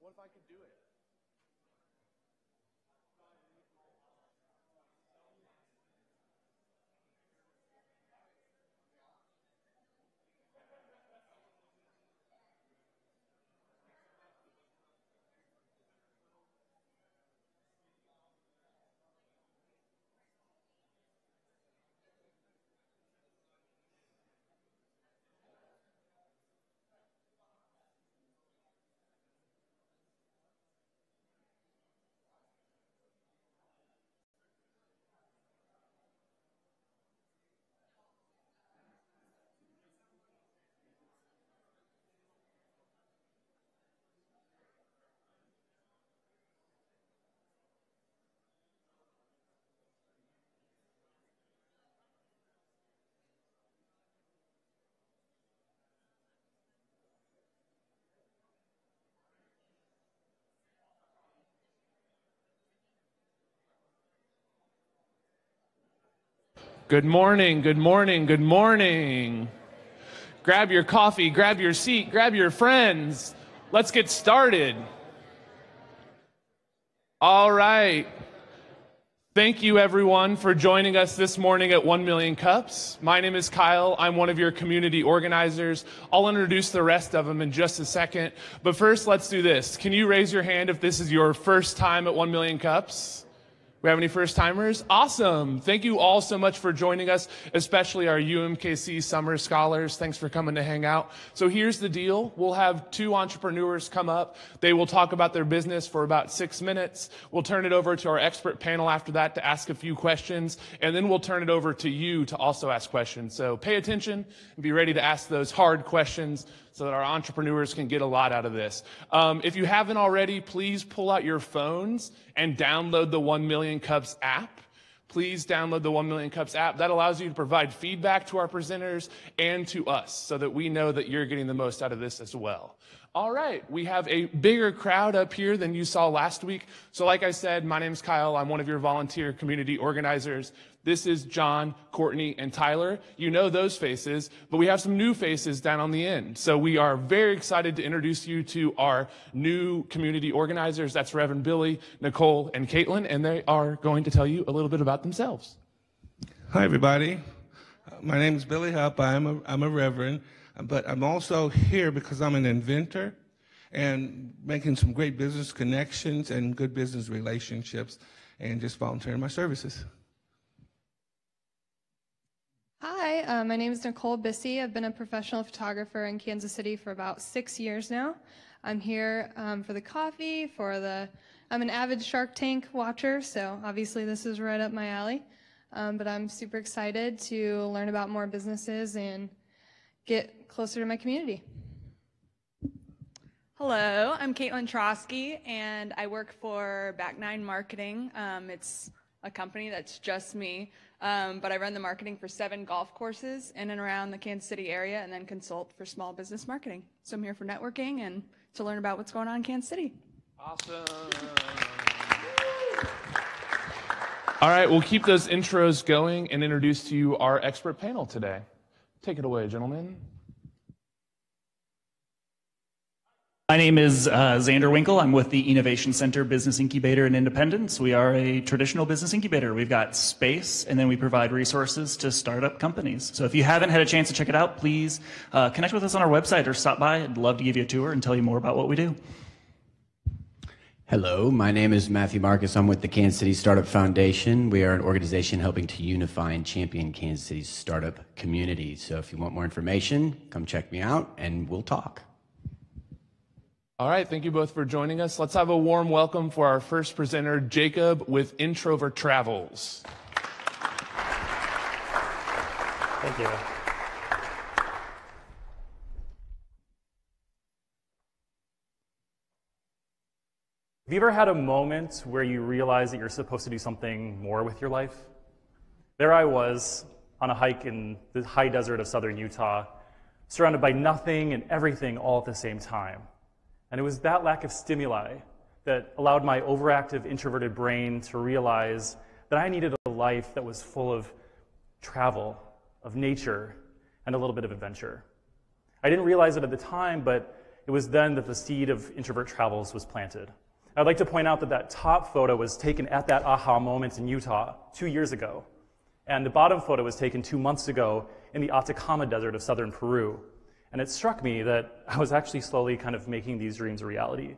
What if I could do it? Good morning, good morning, good morning. Grab your coffee, grab your seat, grab your friends. Let's get started. All right. Thank you, everyone, for joining us this morning at 1 Million Cups. My name is Kyle. I'm one of your community organizers. I'll introduce the rest of them in just a second. But first, let's do this. Can you raise your hand if this is your first time at 1 Million Cups? We have any first timers? Awesome. Thank you all so much for joining us, especially our UMKC summer scholars. Thanks for coming to hang out. So here's the deal. We'll have two entrepreneurs come up. They will talk about their business for about 6 minutes. We'll turn it over to our expert panel after that to ask a few questions. And then we'll turn it over to you to also ask questions. So pay attention and be ready to ask those hard questions so that our entrepreneurs can get a lot out of this. If you haven't already, please pull out your phones and download the 1 Million Cups app. Please download the 1 Million Cups app. That allows you to provide feedback to our presenters and to us so that we know that you're getting the most out of this as well. All right, we have a bigger crowd up here than you saw last week. So like I said, my name's Kyle. I'm one of your volunteer community organizers. This is John, Courtney, and Tyler. You know those faces, but we have some new faces down on the end. So we are very excited to introduce you to our new community organizers. That's Reverend Billy, Nicole, and Caitlin, and they are going to tell you a little bit about themselves. Hi, everybody. My name is Billy Hupp. I'm a reverend, but I'm also here because I'm an inventor and making some great business connections and good business relationships and just volunteering my services. Hi, my name is Nicole Bissey. I've been a professional photographer in Kansas City for about 6 years now. I'm here for the coffee, I'm an avid Shark Tank watcher, so obviously this is right up my alley. But I'm super excited to learn about more businesses and get closer to my community. Hello, I'm Caitlin Trotsky, and I work for Back Nine Marketing. It's a company that's just me, but I run the marketing for 7 golf courses in and around the Kansas City area and then consult for small business marketing. So I'm here for networking and to learn about what's going on in Kansas City. Awesome. All right, we'll keep those intros going and introduce to you our expert panel today. Take it away, gentlemen. My name is Xander Winkle. I'm with the Innovation Center Business Incubator in Independence. We are a traditional business incubator. We've got space, and then we provide resources to startup companies. So if you haven't had a chance to check it out, please connect with us on our website or stop by. I'd love to give you a tour and tell you more about what we do. Hello, my name is Matthew Marcus. I'm with the Kansas City Startup Foundation. We are an organization helping to unify and champion Kansas City's startup community. So if you want more information, come check me out and we'll talk. All right, thank you both for joining us. Let's have a warm welcome for our first presenter, Jacob with IntroverTravels. Thank you. Have you ever had a moment where you realize that you're supposed to do something more with your life? There I was on a hike in the high desert of southern Utah, surrounded by nothing and everything all at the same time. And it was that lack of stimuli that allowed my overactive, introverted brain to realize that I needed a life that was full of travel, of nature, and a little bit of adventure. I didn't realize it at the time, but it was then that the seed of IntroverTravels was planted. I'd like to point out that that top photo was taken at that aha moment in Utah 2 years ago. And the bottom photo was taken 2 months ago in the Atacama Desert of southern Peru. And it struck me that I was actually slowly kind of making these dreams a reality.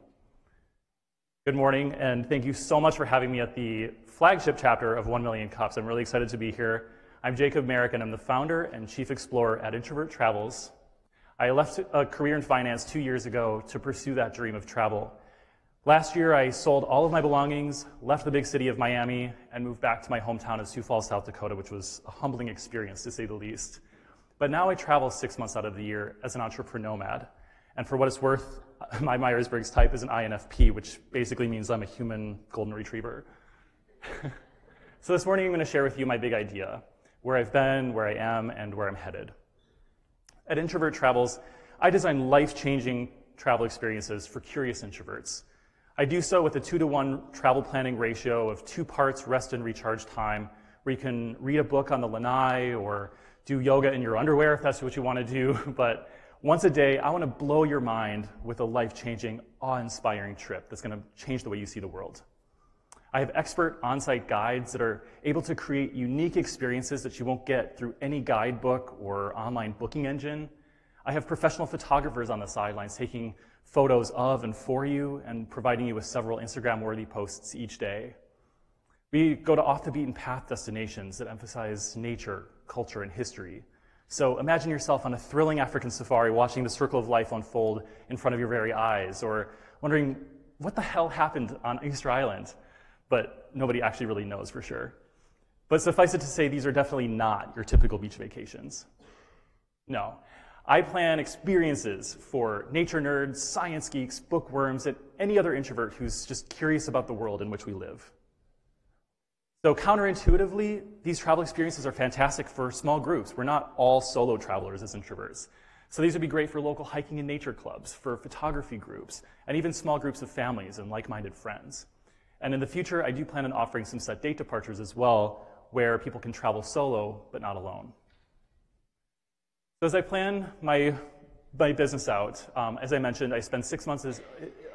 Good morning, and thank you so much for having me at the flagship chapter of 1 Million Cups. I'm really excited to be here. I'm Jacob Marek, and I'm the founder and chief explorer at IntroverTravels. I left a career in finance 2 years ago to pursue that dream of travel. Last year, I sold all of my belongings, left the big city of Miami, and moved back to my hometown of Sioux Falls, South Dakota, which was a humbling experience, to say the least. But now I travel 6 months out of the year as an entrepreneur nomad. And for what it's worth, my Myers-Briggs type is an INFP, which basically means I'm a human golden retriever. So this morning I'm going to share with you my big idea, where I've been, where I am, and where I'm headed. At IntroverTravels, I design life-changing travel experiences for curious introverts. I do so with a 2-to-1 travel planning ratio of 2 parts rest and recharge time, where you can read a book on the lanai or do yoga in your underwear if that's what you want to do. But once a day, I want to blow your mind with a life-changing, awe-inspiring trip that's going to change the way you see the world. I have expert on-site guides that are able to create unique experiences that you won't get through any guidebook or online booking engine. I have professional photographers on the sidelines taking photos of and for you and providing you with several Instagram-worthy posts each day. We go to off-the-beaten-path destinations that emphasize nature, culture, and history. So imagine yourself on a thrilling African safari watching the circle of life unfold in front of your very eyes, or wondering what the hell happened on Easter Island, but nobody actually really knows for sure. But suffice it to say, these are definitely not your typical beach vacations. No, I plan experiences for nature nerds, science geeks, bookworms, and any other introvert who's just curious about the world in which we live. So counterintuitively, these travel experiences are fantastic for small groups. We're not all solo travelers as introverts. So these would be great for local hiking and nature clubs, for photography groups, and even small groups of families and like-minded friends. And in the future, I do plan on offering some set date departures as well, where people can travel solo, but not alone. So as I plan my business out, as I mentioned, I spend 6 months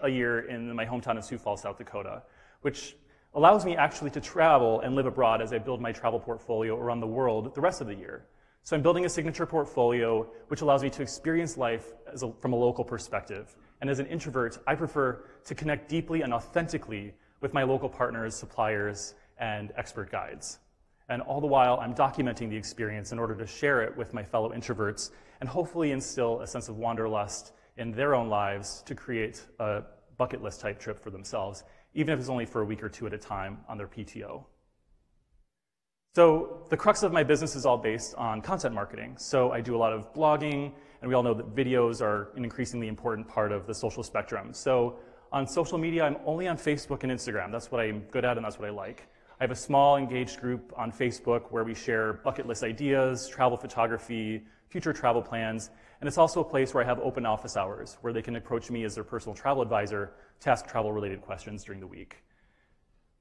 a year in my hometown of Sioux Falls, South Dakota, which allows me actually to travel and live abroad as I build my travel portfolio around the world the rest of the year. So I'm building a signature portfolio which allows me to experience life from a local perspective. And as an introvert, I prefer to connect deeply and authentically with my local partners, suppliers, and expert guides. And all the while, I'm documenting the experience in order to share it with my fellow introverts and hopefully instill a sense of wanderlust in their own lives to create a bucket list type trip for themselves, even if it's only for a week or 2 at a time on their PTO. So the crux of my business is all based on content marketing. So I do a lot of blogging, and we all know that videos are an increasingly important part of the social spectrum. So on social media, I'm only on Facebook and Instagram. That's what I'm good at, and that's what I like. I have a small engaged group on Facebook where we share bucket list ideas, travel photography, future travel plans, and it's also a place where I have open office hours where they can approach me as their personal travel advisor to ask travel-related questions during the week.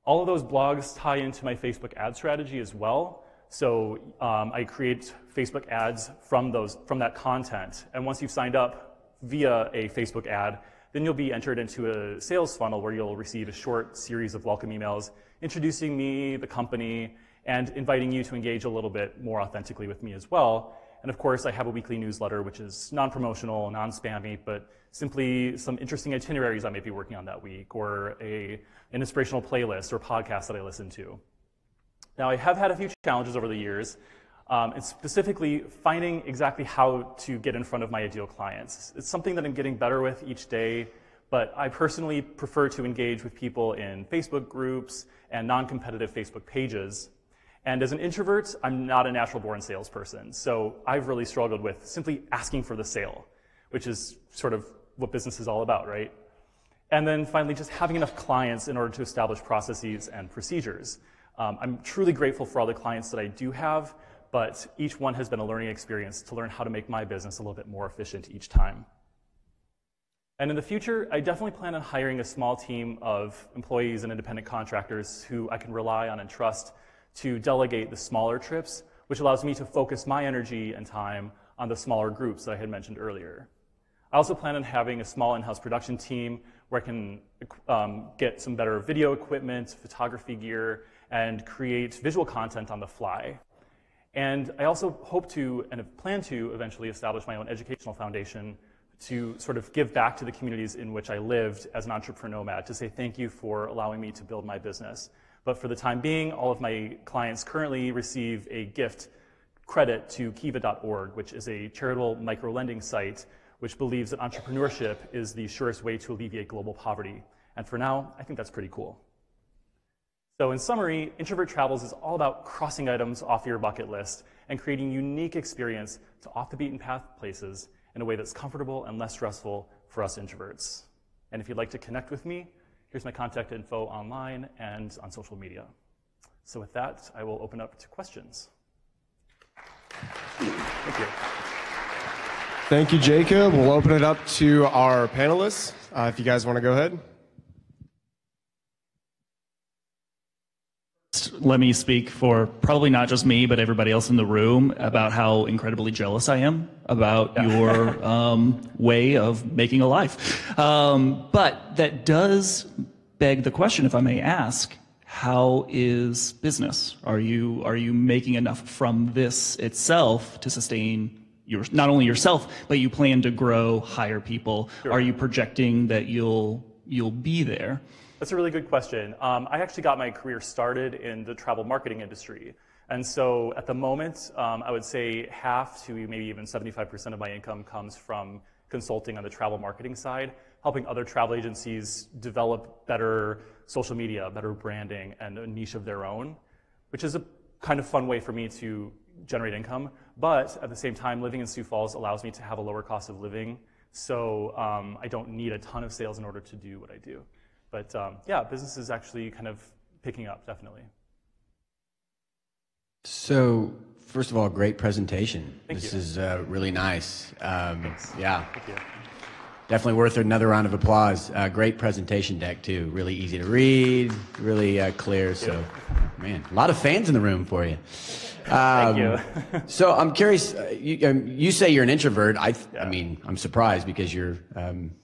All of those blogs tie into my Facebook ad strategy as well. So I create Facebook ads from that content. And once you've signed up via a Facebook ad, then you'll be entered into a sales funnel where you'll receive a short series of welcome emails introducing me, the company, and inviting you to engage a little bit more authentically with me as well. And of course, I have a weekly newsletter, which is non-promotional, non-spammy, but simply some interesting itineraries I may be working on that week, or an inspirational playlist or podcast that I listen to. Now, I have had a few challenges over the years, and specifically finding exactly how to get in front of my ideal clients. It's something that I'm getting better with each day, but I personally prefer to engage with people in Facebook groups and non-competitive Facebook pages. And as an introvert, I'm not a natural-born salesperson, so I've really struggled with simply asking for the sale, which is sort of what business is all about, right? And then finally, just having enough clients in order to establish processes and procedures. I'm truly grateful for all the clients that I do have, but each one has been a learning experience to learn how to make my business a little bit more efficient each time. And in the future, I definitely plan on hiring a small team of employees and independent contractors who I can rely on and trust to delegate the smaller trips, which allows me to focus my energy and time on the smaller groups that I had mentioned earlier. I also plan on having a small in-house production team where I can get some better video equipment, photography gear, and create visual content on the fly. And I also hope to, and have planned to, eventually establish my own educational foundation to sort of give back to the communities in which I lived as an entrepreneur nomad, to say thank you for allowing me to build my business. But for the time being, all of my clients currently receive a gift credit to kiva.org, which is a charitable micro-lending site which believes that entrepreneurship is the surest way to alleviate global poverty. And for now, I think that's pretty cool. So in summary, IntroverTravels is all about crossing items off your bucket list and creating unique experience to off-the-beaten-path places in a way that's comfortable and less stressful for us introverts. And if you'd like to connect with me, here's my contact info online and on social media. So with that, I will open up to questions. Thank you. Thank you, Jacob. We'll open it up to our panelists, if you guys want to go ahead. Let me speak for probably not just me, but everybody else in the room about how incredibly jealous I am about your way of making a life. But that does beg the question, if I may ask, how is business? Are you making enough from this itself to sustain not only yourself, but you plan to grow, hire people? Sure. Are you projecting that you'll be there? That's a really good question. I actually got my career started in the travel marketing industry. And so at the moment, I would say half to maybe even 75% of my income comes from consulting on the travel marketing side, helping other travel agencies develop better social media, better branding, and a niche of their own, which is a kind of fun way for me to generate income. But at the same time, living in Sioux Falls allows me to have a lower cost of living. So I don't need a ton of sales in order to do what I do. But yeah, business is actually kind of picking up, definitely. So, first of all, great presentation. Thank you. This is really nice. Yeah. Thank you. Definitely worth another round of applause. Great presentation deck, too. Really easy to read, really clear. So, man, a lot of fans in the room for you. Thank you. So I'm curious, you say you're an introvert. I mean, I'm surprised because you're...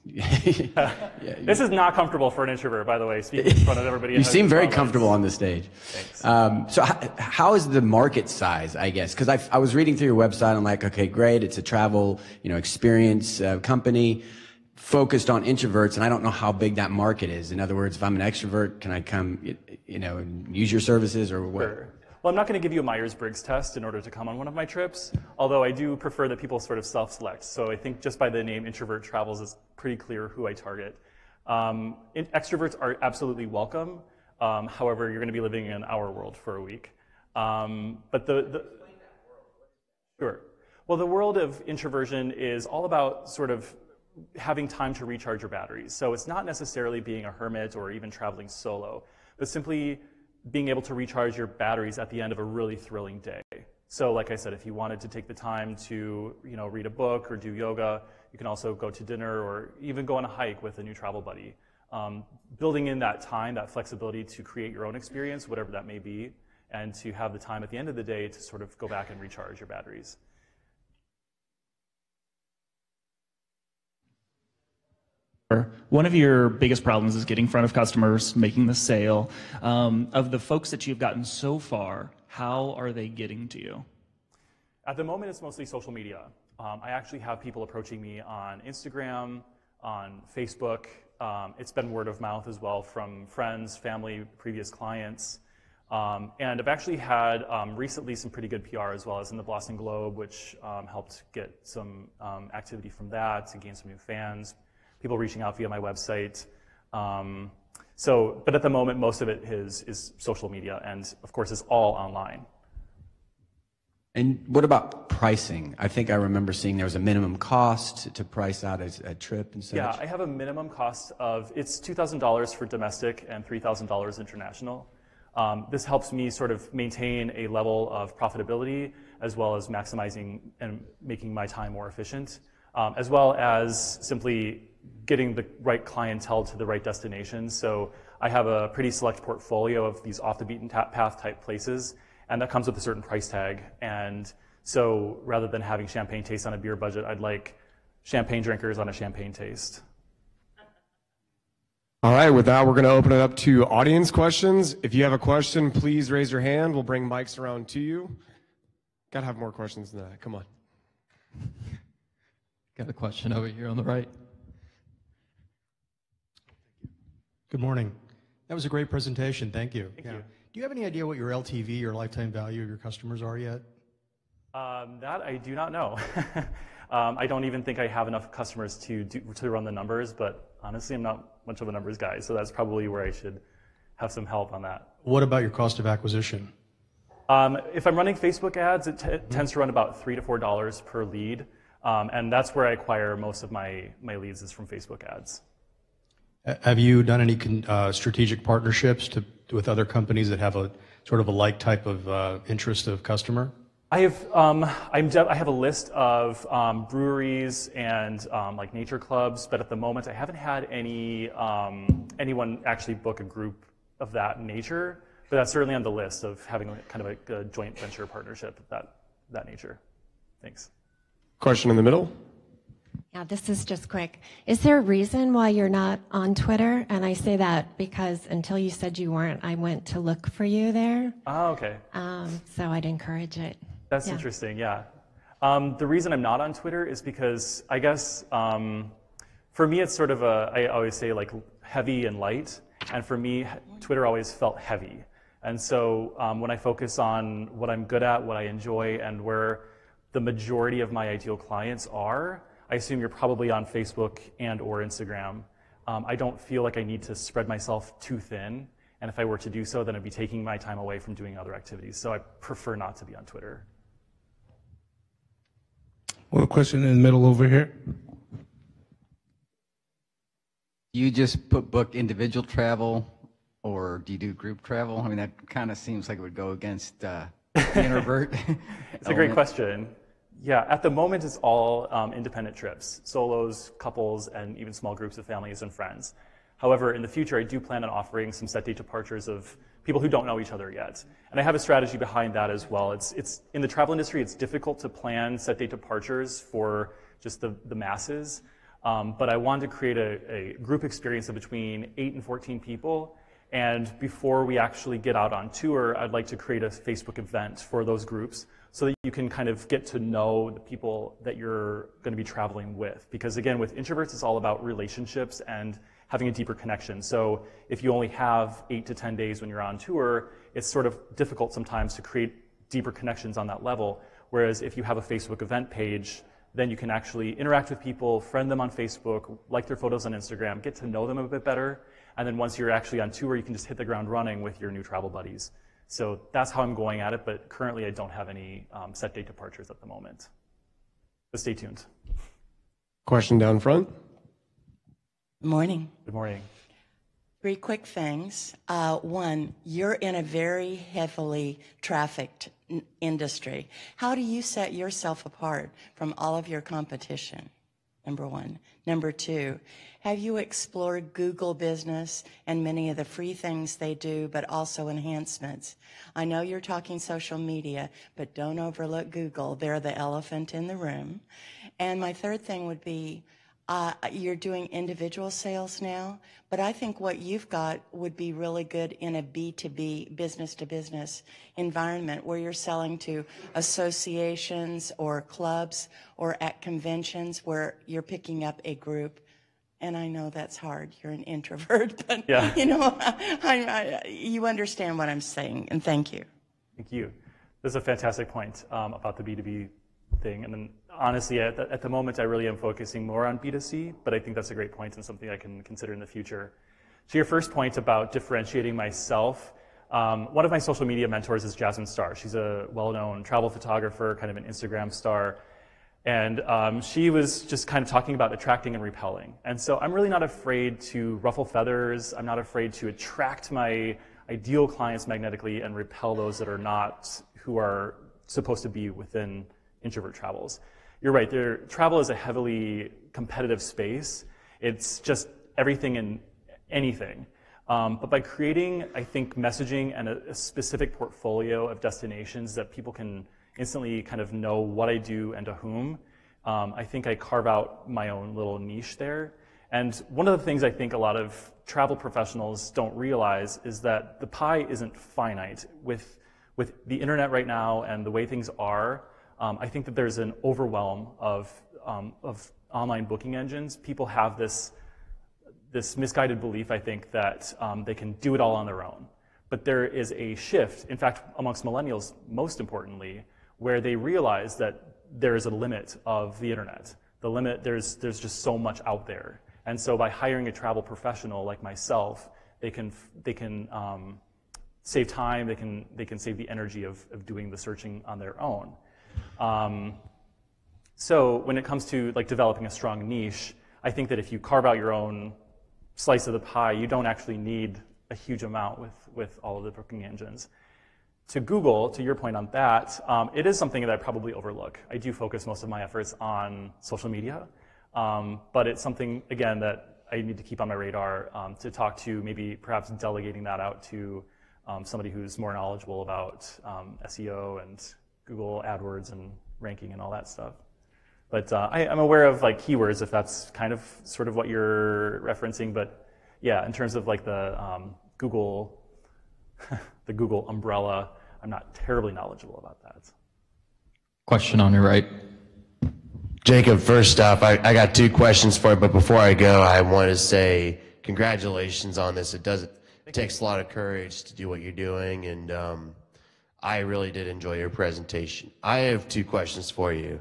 This is not comfortable for an introvert, by the way, speaking in front of everybody. You seem very comfortable on the stage. Thanks. So how is the market size, I guess? Because I was reading through your website, I'm like, okay, great, it's a travel experience company focused on introverts, and I don't know how big that market is. In other words, if I'm an extrovert, can I come and use your services or what? Sure. Well, I'm not going to give you a Myers-Briggs test in order to come on one of my trips, although I do prefer that people sort of self-select. So I think just by the name IntroverTravels is pretty clear who I target. Extroverts are absolutely welcome. However, you're going to be living in our world for a week. But Sure. Well, the world of introversion is all about sort of having time to recharge your batteries. So it's not necessarily being a hermit or even traveling solo, but simply being able to recharge your batteries at the end of a really thrilling day. So like I said, if you wanted to take the time to read a book or do yoga, you can also go to dinner or even go on a hike with a new travel buddy. building in that time, that flexibility to create your own experience, whatever that may be, and to have the time at the end of the day to sort of go back and recharge your batteries. One of your biggest problems is getting in front of customers, making the sale. Of the folks that you've gotten so far, how are they getting to you? At the moment, it's mostly social media. I actually have people approaching me on Instagram, on Facebook. It's been word of mouth as well from friends, family, previous clients. And I've actually had recently some pretty good PR as well as in the Boston Globe, which helped get some activity from that to gain some new fans, people reaching out via my website. But at the moment, most of it is social media, and of course, it's all online. And what about pricing? I think I remember seeing there was a minimum cost to price out a trip and such. Yeah, I have a minimum cost of, it's $2,000 for domestic and $3,000 international. This helps me sort of maintain a level of profitability as well as maximizing and making my time more efficient, as well as simply getting the right clientele to the right destination. So I have a pretty select portfolio of these off the beaten path type places, and that comes with a certain price tag. And so rather than having champagne taste on a beer budget, I'd like champagne drinkers on a champagne taste. All right, with that, we're going to open it up to audience questions. If you have a question, please raise your hand. We'll bring mics around to you. Got to have more questions than that. Come on. Got a question over here on the right. Good morning. That was a great presentation. Thank you. Thank you. Do you have any idea what your LTV or lifetime value of your customers are yet? That I do not know. I don't even think I have enough customers to run the numbers, but honestly, I'm not much of a numbers guy, so that's probably where I should have some help on that. What about your cost of acquisition? If I'm running Facebook ads, it tends to run about $3 to $4 per lead, and that's where I acquire most of my leads is from Facebook ads. Have you done any strategic partnerships with other companies that have a sort of a like type of interest of customer? I have a list of breweries and like nature clubs, but at the moment I haven't had anyone actually book a group of that nature. But that's certainly on the list of having kind of a joint venture partnership of that nature. Thanks. Question in the middle. Yeah, this is just quick. Is there a reason why you're not on Twitter? And I say that because until you said you weren't, I went to look for you there. Oh, okay. So I'd encourage it. That's interesting, yeah. The reason I'm not on Twitter is because I guess for me it's sort of I always say like heavy and light. And for me, Twitter always felt heavy. And so when I focus on what I'm good at, what I enjoy, and where the majority of my ideal clients are, I assume you're probably on Facebook and or Instagram. I don't feel like I need to spread myself too thin. And if I were to do so, then I'd be taking my time away from doing other activities. So I prefer not to be on Twitter. Well, a question in the middle over here. Do you just book individual travel, or do you do group travel? I mean, that kind of seems like it would go against the introvert. It's a great question. Yeah, at the moment it's all independent trips, solos, couples, and even small groups of families and friends. However, in the future, I do plan on offering some set date departures of people who don't know each other yet. And I have a strategy behind that as well. It's in the travel industry, it's difficult to plan set date departures for just the masses. But I wanted to create a group experience of between 8 and 14 people. And before we actually get out on tour, I'd like to create a Facebook event for those groups so that you can kind of get to know the people that you're going to be traveling with. Because again, with introverts, it's all about relationships and having a deeper connection. So if you only have 8 to 10 days when you're on tour, it's sort of difficult sometimes to create deeper connections on that level. Whereas if you have a Facebook event page, then you can actually interact with people, friend them on Facebook, like their photos on Instagram, get to know them a bit better. And then once you're actually on tour, you can just hit the ground running with your new travel buddies. So that's how I'm going at it, but currently I don't have any set date departures at the moment. But stay tuned. Question down front. Good morning. Good morning. 3 quick things. One, you're in a very heavily trafficked industry. How do you set yourself apart from all of your competition? number one. Number two, have you explored Google Business and many of the free things they do, but also enhancements? I know you're talking social media, but don't overlook Google. They're the elephant in the room. And my third thing would be, you're doing individual sales now, but I think what you've got would be really good in a B2B, business-to-business environment where you're selling to associations or clubs or at conventions where you're picking up a group. And I know that's hard. You're an introvert, but yeah. you know, you understand what I'm saying, and thank you. Thank you. This is a fantastic point about the B2B thing. And then honestly, at the moment, I really am focusing more on B2C, but I think that's a great point and something I can consider in the future. To your first point about differentiating myself, one of my social media mentors is Jasmine Starr. She's a well-known travel photographer, kind of an Instagram star. And she was just kind of talking about attracting and repelling. And so I'm really not afraid to ruffle feathers. I'm not afraid to attract my ideal clients magnetically and repel those that are not, who are supposed to be within IntroverTravels. You're right, travel is a heavily competitive space. It's just everything and anything. But by creating, I think, messaging and a specific portfolio of destinations that people can instantly kind of know what I do and to whom, I think I carve out my own little niche there. And one of the things I think a lot of travel professionals don't realize is that the pie isn't finite. With the internet right now and the way things are, I think that there's an overwhelm of online booking engines. People have this misguided belief, I think, that they can do it all on their own. But there is a shift, in fact, amongst millennials, most importantly, where they realize that there is a limit of the internet. The limit, there's just so much out there. And so by hiring a travel professional like myself, they can save time, they can save the energy of doing the searching on their own. So when it comes to like developing a strong niche, I think that if you carve out your own slice of the pie, you don't actually need a huge amount with all of the booking engines. To Google, to your point on that, it is something that I probably overlook. I do focus most of my efforts on social media, but it's something, again, that I need to keep on my radar to talk to, maybe perhaps delegating that out to somebody who's more knowledgeable about SEO and Google AdWords and ranking and all that stuff. But I'm aware of like keywords, if that's kind of sort of what you're referencing. But yeah, in terms of like the Google, the Google umbrella, I'm not terribly knowledgeable about that. Question on your right. Jacob, first off, I got two questions for you, but before I go, I want to say congratulations on this. It takes a lot of courage to do what you're doing, and I really did enjoy your presentation. I have two questions for you.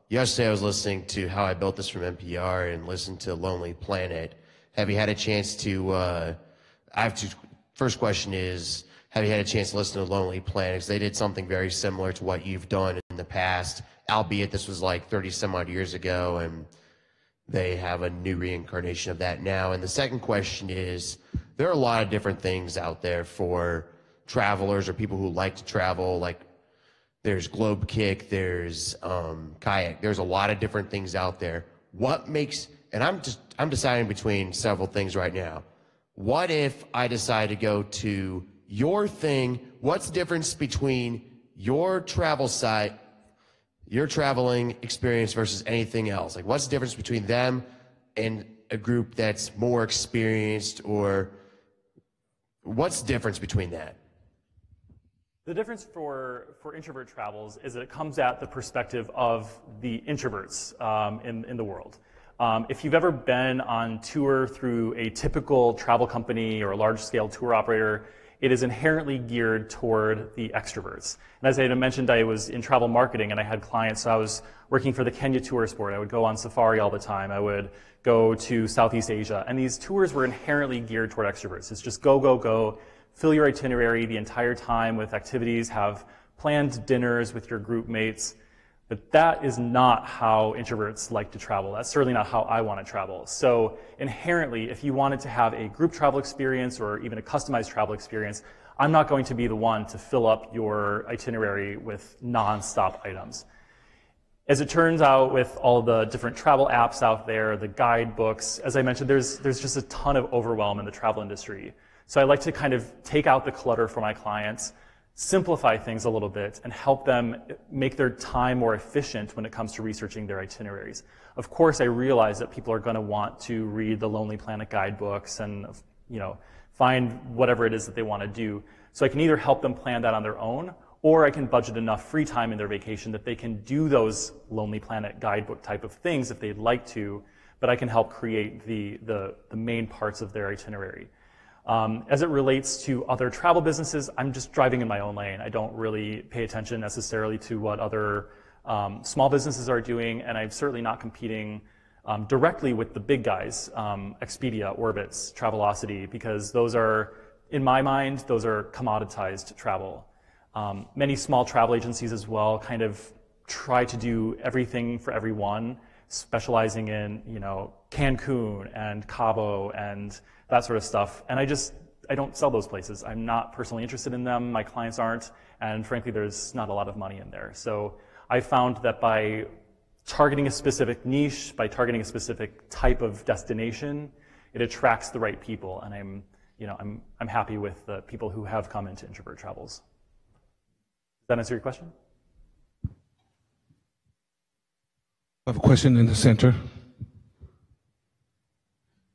Yesterday I was listening to How I Built This from NPR and listened to Lonely Planet. Have you had a chance to, first question is, have you had a chance to listen to Lonely Planet? Because they did something very similar to what you've done in the past, albeit this was like 30 some odd years ago, and they have a new reincarnation of that now. And the second question is, there are a lot of different things out there for travelers or people who like to travel, like there's Globe Kick, there's kayak, there's a lot of different things out there. What makes, and I'm deciding between several things right now. What if I decide to go to your thing? What's the difference between your travel site, your traveling experience versus anything else? Like, what's the difference between them and a group that's more experienced, or what's the difference between that? The difference for IntroverTravels is that it comes at the perspective of the introverts in the world. If you've ever been on tour through a typical travel company or a large-scale tour operator, it is inherently geared toward the extroverts. And as I had mentioned, I was in travel marketing and I had clients, so I was working for the Kenya Tourist Board. I would go on safari all the time. I would go to Southeast Asia. And these tours were inherently geared toward extroverts. It's just go, go, go. Fill your itinerary the entire time with activities, have planned dinners with your group mates. But that is not how introverts like to travel. That's certainly not how I want to travel. So inherently, if you wanted to have a group travel experience or even a customized travel experience, I'm not going to be the one to fill up your itinerary with non-stop items. As it turns out, with all the different travel apps out there, the guidebooks, as I mentioned, there's just a ton of overwhelm in the travel industry. So I like to kind of take out the clutter for my clients, simplify things a little bit, and help them make their time more efficient when it comes to researching their itineraries. Of course, I realize that people are going to want to read the Lonely Planet guidebooks and, you know, find whatever it is that they want to do. So I can either help them plan that on their own, or I can budget enough free time in their vacation that they can do those Lonely Planet guidebook type of things if they'd like to, but I can help create the main parts of their itinerary. As it relates to other travel businesses, I'm just driving in my own lane. I don't really pay attention necessarily to what other small businesses are doing, and I'm certainly not competing directly with the big guys, Expedia, Orbitz, Travelocity, because those are, in my mind, those are commoditized travel. Many small travel agencies as well kind of try to do everything for everyone, specializing in, you know, Cancun and Cabo and that sort of stuff. And I don't sell those places. I'm not personally interested in them. My clients aren't. And frankly, there's not a lot of money in there. So I found that by targeting a specific niche, by targeting a specific type of destination, it attracts the right people. And I'm happy with the people who have come into IntroverTravels. Does that answer your question? I have a question in the center.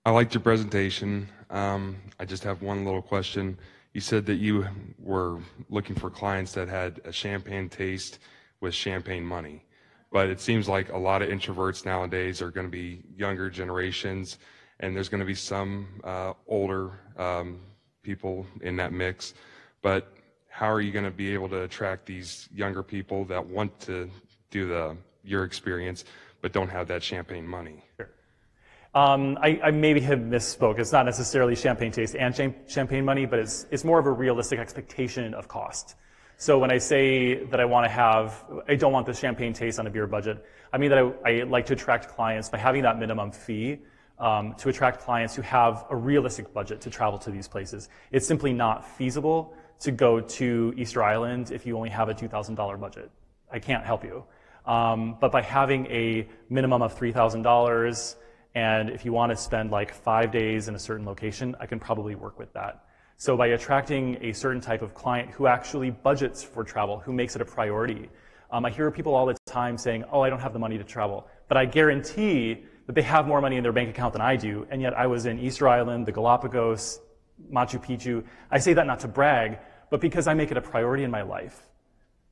I liked your presentation. I just have one little question. You said that you were looking for clients that had a champagne taste with champagne money. But it seems like a lot of introverts nowadays are going to be younger generations, and there's going to be some older people in that mix. But how are you going to be able to attract these younger people that want to do your experience but don't have that champagne money? Sure. I maybe have misspoke. It's not necessarily champagne taste and champagne money, but it's more of a realistic expectation of cost. So when I say that I don't want the champagne taste on a beer budget, I mean that I like to attract clients by having that minimum fee to attract clients who have a realistic budget to travel to these places. It's simply not feasible to go to Easter Island if you only have a $2,000 budget. I can't help you. But by having a minimum of $3,000, and if you want to spend like 5 days in a certain location, I can probably work with that. So by attracting a certain type of client who actually budgets for travel, who makes it a priority. I hear people all the time saying, oh, I don't have the money to travel. But I guarantee that they have more money in their bank account than I do, and yet I was in Easter Island, the Galapagos, Machu Picchu. I say that not to brag, but because I make it a priority in my life.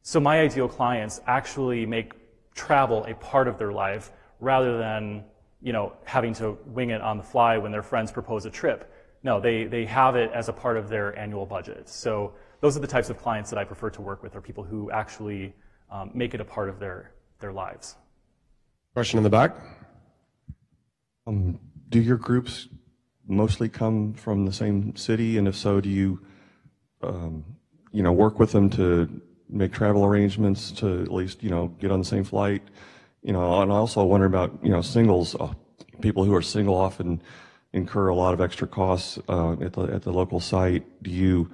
So my ideal clients actually make travel a part of their life rather than, you know, having to wing it on the fly when their friends propose a trip. No, they have it as a part of their annual budget. So those are the types of clients that I prefer to work with, are people who actually make it a part of their lives. Question in the back. Do your groups mostly come from the same city? And if so, do you, work with them to make travel arrangements to at least, get on the same flight? And I also wonder about, singles. People who are single often incur a lot of extra costs at the local site. Do you,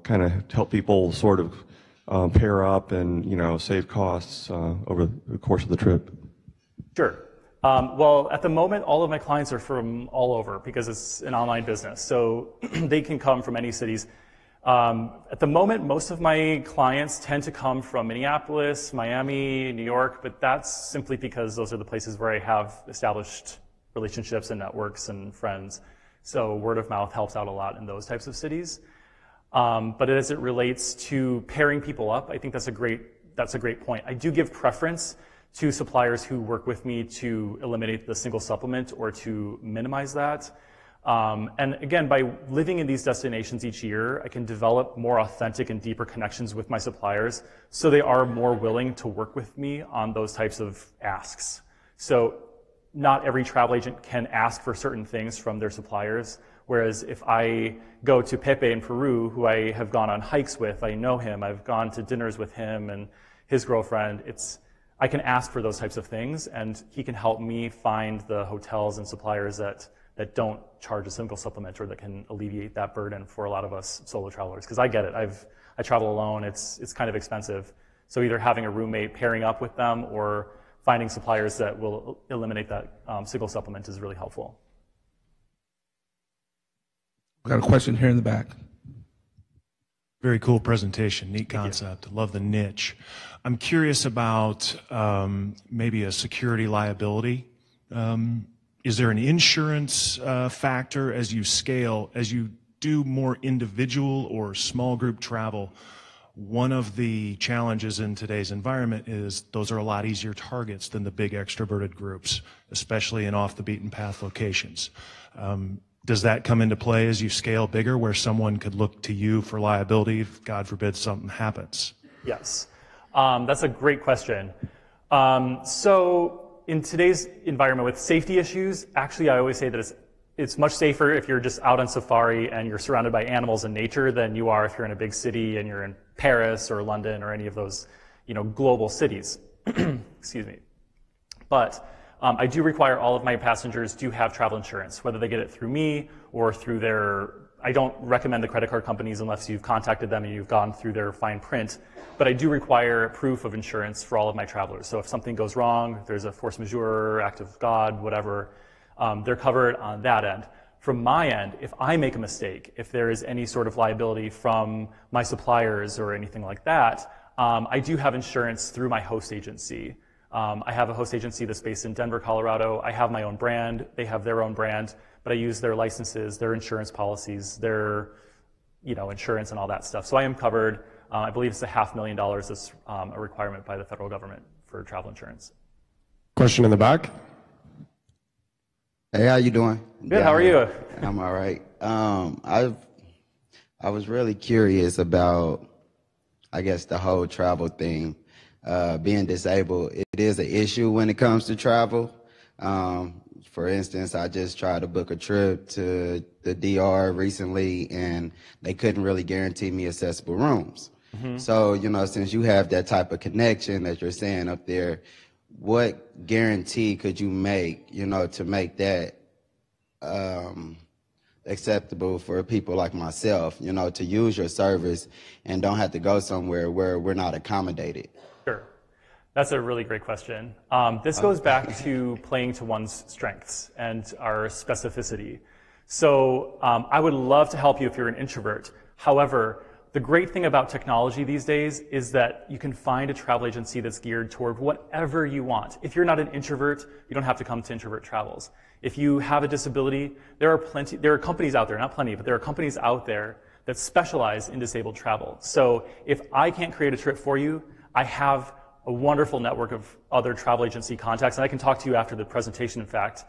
kind of help people sort of pair up and, save costs over the course of the trip? Sure. Well, at the moment, all of my clients are from all over because it's an online business. So they can come from any cities. At the moment, most of my clients tend to come from Minneapolis, Miami, New York, but that's simply because those are the places where I have established relationships and networks and friends. So word of mouth helps out a lot in those types of cities. But as it relates to pairing people up, I think that's a great point. I do give preference to suppliers who work with me to eliminate the single supplement or to minimize that. And again, by living in these destinations each year, I can develop more authentic and deeper connections with my suppliers, so they are more willing to work with me on those types of asks. So not every travel agent can ask for certain things from their suppliers, whereas if I go to Pepe in Peru, who I have gone on hikes with, I know him, I've gone to dinners with him and his girlfriend, I can ask for those types of things, and he can help me find the hotels and suppliers that don't charge a single supplement or that can alleviate that burden for a lot of us solo travelers. Because I get it. I travel alone. It's kind of expensive. So either having a roommate pairing up with them or finding suppliers that will eliminate that single supplement is really helpful. I've got a question here in the back. Very cool presentation, neat concept. Love the niche. I'm curious about maybe a security liability. Is there an insurance factor as you scale, as you do more individual or small group travel? One of the challenges in today's environment is those are a lot easier targets than the big extroverted groups, especially in off the beaten path locations. Does that come into play as you scale bigger, where someone could look to you for liability if, God forbid, something happens? Yes, that's a great question. So in today's environment with safety issues, actually I always say that it's much safer if you're just out on safari and you're surrounded by animals and nature than you are if you're in a big city and you're in Paris or London or any of those, global cities. Excuse me. But I do require all of my passengers to have travel insurance, whether they get it through me or through I don't recommend the credit card companies unless you've contacted them and you've gone through their fine print, but I do require proof of insurance for all of my travelers. So if something goes wrong, if there's a force majeure, act of God, whatever, they're covered on that end. From my end, if I make a mistake, if there is any sort of liability from my suppliers or anything like that, I do have insurance through my host agency. I have a host agency that's based in Denver, Colorado. I have my own brand. They have their own brand, but I use their licenses, their insurance policies, their insurance and all that stuff. So I am covered. I believe it's $500,000 that's a requirement by the federal government for travel insurance. Question in the back. Hey, how you doing? Good. How are you? I'm all right. I was really curious about, I guess, the whole travel thing. Being disabled, it is an issue when it comes to travel. For instance, I just tried to book a trip to the DR recently, and they couldn't really guarantee me accessible rooms. Mm-hmm. So, since you have that type of connection that you're saying up there, what guarantee could you make, to make that acceptable for people like myself, to use your service and don't have to go somewhere where we're not accommodated? Sure. That's a really great question. This goes back to playing to one's strengths and our specificity. So I would love to help you if you're an introvert. However, the great thing about technology these days is that you can find a travel agency that's geared toward whatever you want. If you're not an introvert, you don't have to come to IntroverTravels. If you have a disability, there are companies out there, not plenty, but there are companies out there that specialize in disabled travel. So if I can't create a trip for you, I have a wonderful network of other travel agency contacts, and I can talk to you after the presentation, in fact,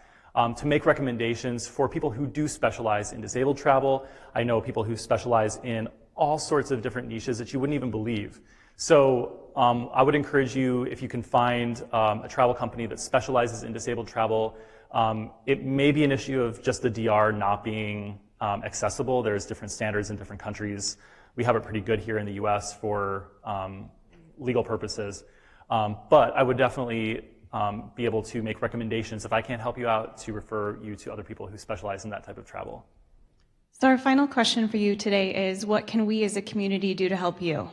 to make recommendations for people who do specialize in disabled travel. I know people who specialize in all sorts of different niches that you wouldn't even believe. So I would encourage you, if you can find a travel company that specializes in disabled travel. It may be an issue of just the DR not being accessible. There's different standards in different countries. We have it pretty good here in the US for legal purposes. But I would definitely be able to make recommendations, if I can't help you out, to refer you to other people who specialize in that type of travel. So our final question for you today is, what can we as a community do to help you?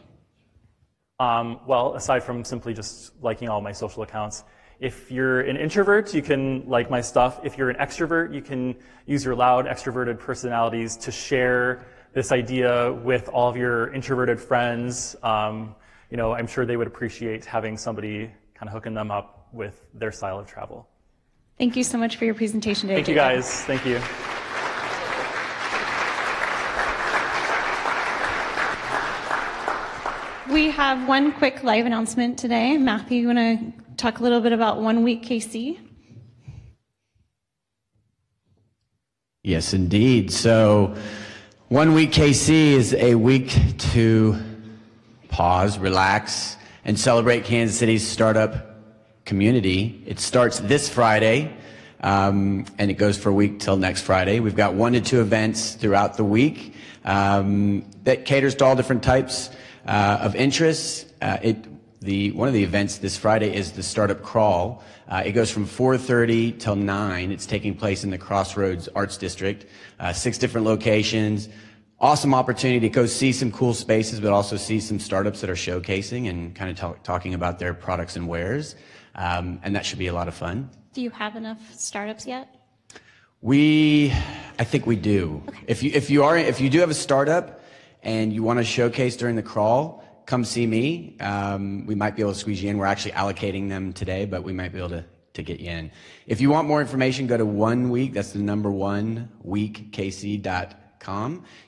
Well, aside from simply just liking all my social accounts, if you're an introvert, you can like my stuff. If you're an extrovert, you can use your loud, extroverted personalities to share this idea with all of your introverted friends. I'm sure they would appreciate having somebody kind of hooking them up with their style of travel. Thank you so much for your presentation today. Thank you, guys. Thank you. We have one quick live announcement today. Matthew, you want to talk a little bit about 1 Week KC? Yes, indeed. So 1 Week KC is a week to pause, relax, and celebrate Kansas City's startup community. It starts this Friday, and it goes for a week till next Friday. We've got 1 to 2 events throughout the week that caters to all different types of interests. One of the events this Friday is the Startup Crawl. It goes from 4:30 till 9. It's taking place in the Crossroads Arts District. 6 different locations, awesome opportunity to go see some cool spaces, but also see some startups that are showcasing and kind of talking about their products and wares. And that should be a lot of fun. Do you have enough startups yet? I think we do. Okay. If you do have a startup and you want to showcase during the crawl, come see me. We might be able to squeeze you in. We're actually allocating them today, but we might be able to get you in. If you want more information, go to 1 week. That's the number 1 weekkc.com.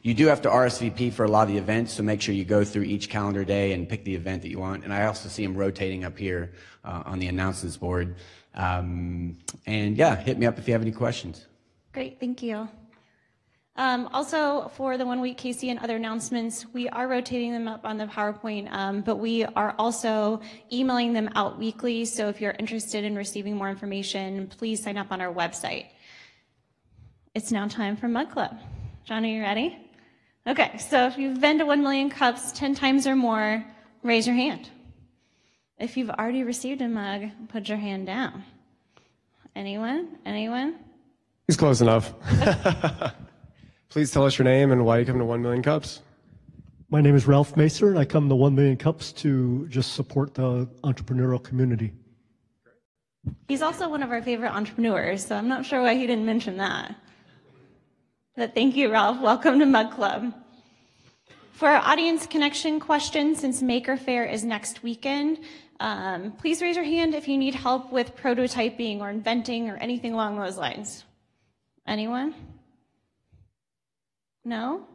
You do have to RSVP for a lot of the events, so make sure you go through each calendar day and pick the event that you want. And I also see them rotating up here on the announcements board. And yeah, hit me up if you have any questions. Great, thank you. Also, for the 1 week KC and other announcements, we are rotating them up on the PowerPoint, but we are also emailing them out weekly. So if you're interested in receiving more information, please sign up on our website. It's now time for Mug Club. John, are you ready? Okay, so if you've been to 1 million cups 10 times or more, raise your hand. If you've already received a mug, put your hand down. Anyone? Anyone? He's close enough. Please tell us your name and why you come to 1 million cups. My name is Ralph Macer, and I come to 1 million cups to just support the entrepreneurial community. He's also one of our favorite entrepreneurs, so I'm not sure why he didn't mention that. But thank you, Ralph. Welcome to Mug Club. For our audience connection questions, since Maker Faire is next weekend, please raise your hand if you need help with prototyping or inventing or anything along those lines. Anyone? No?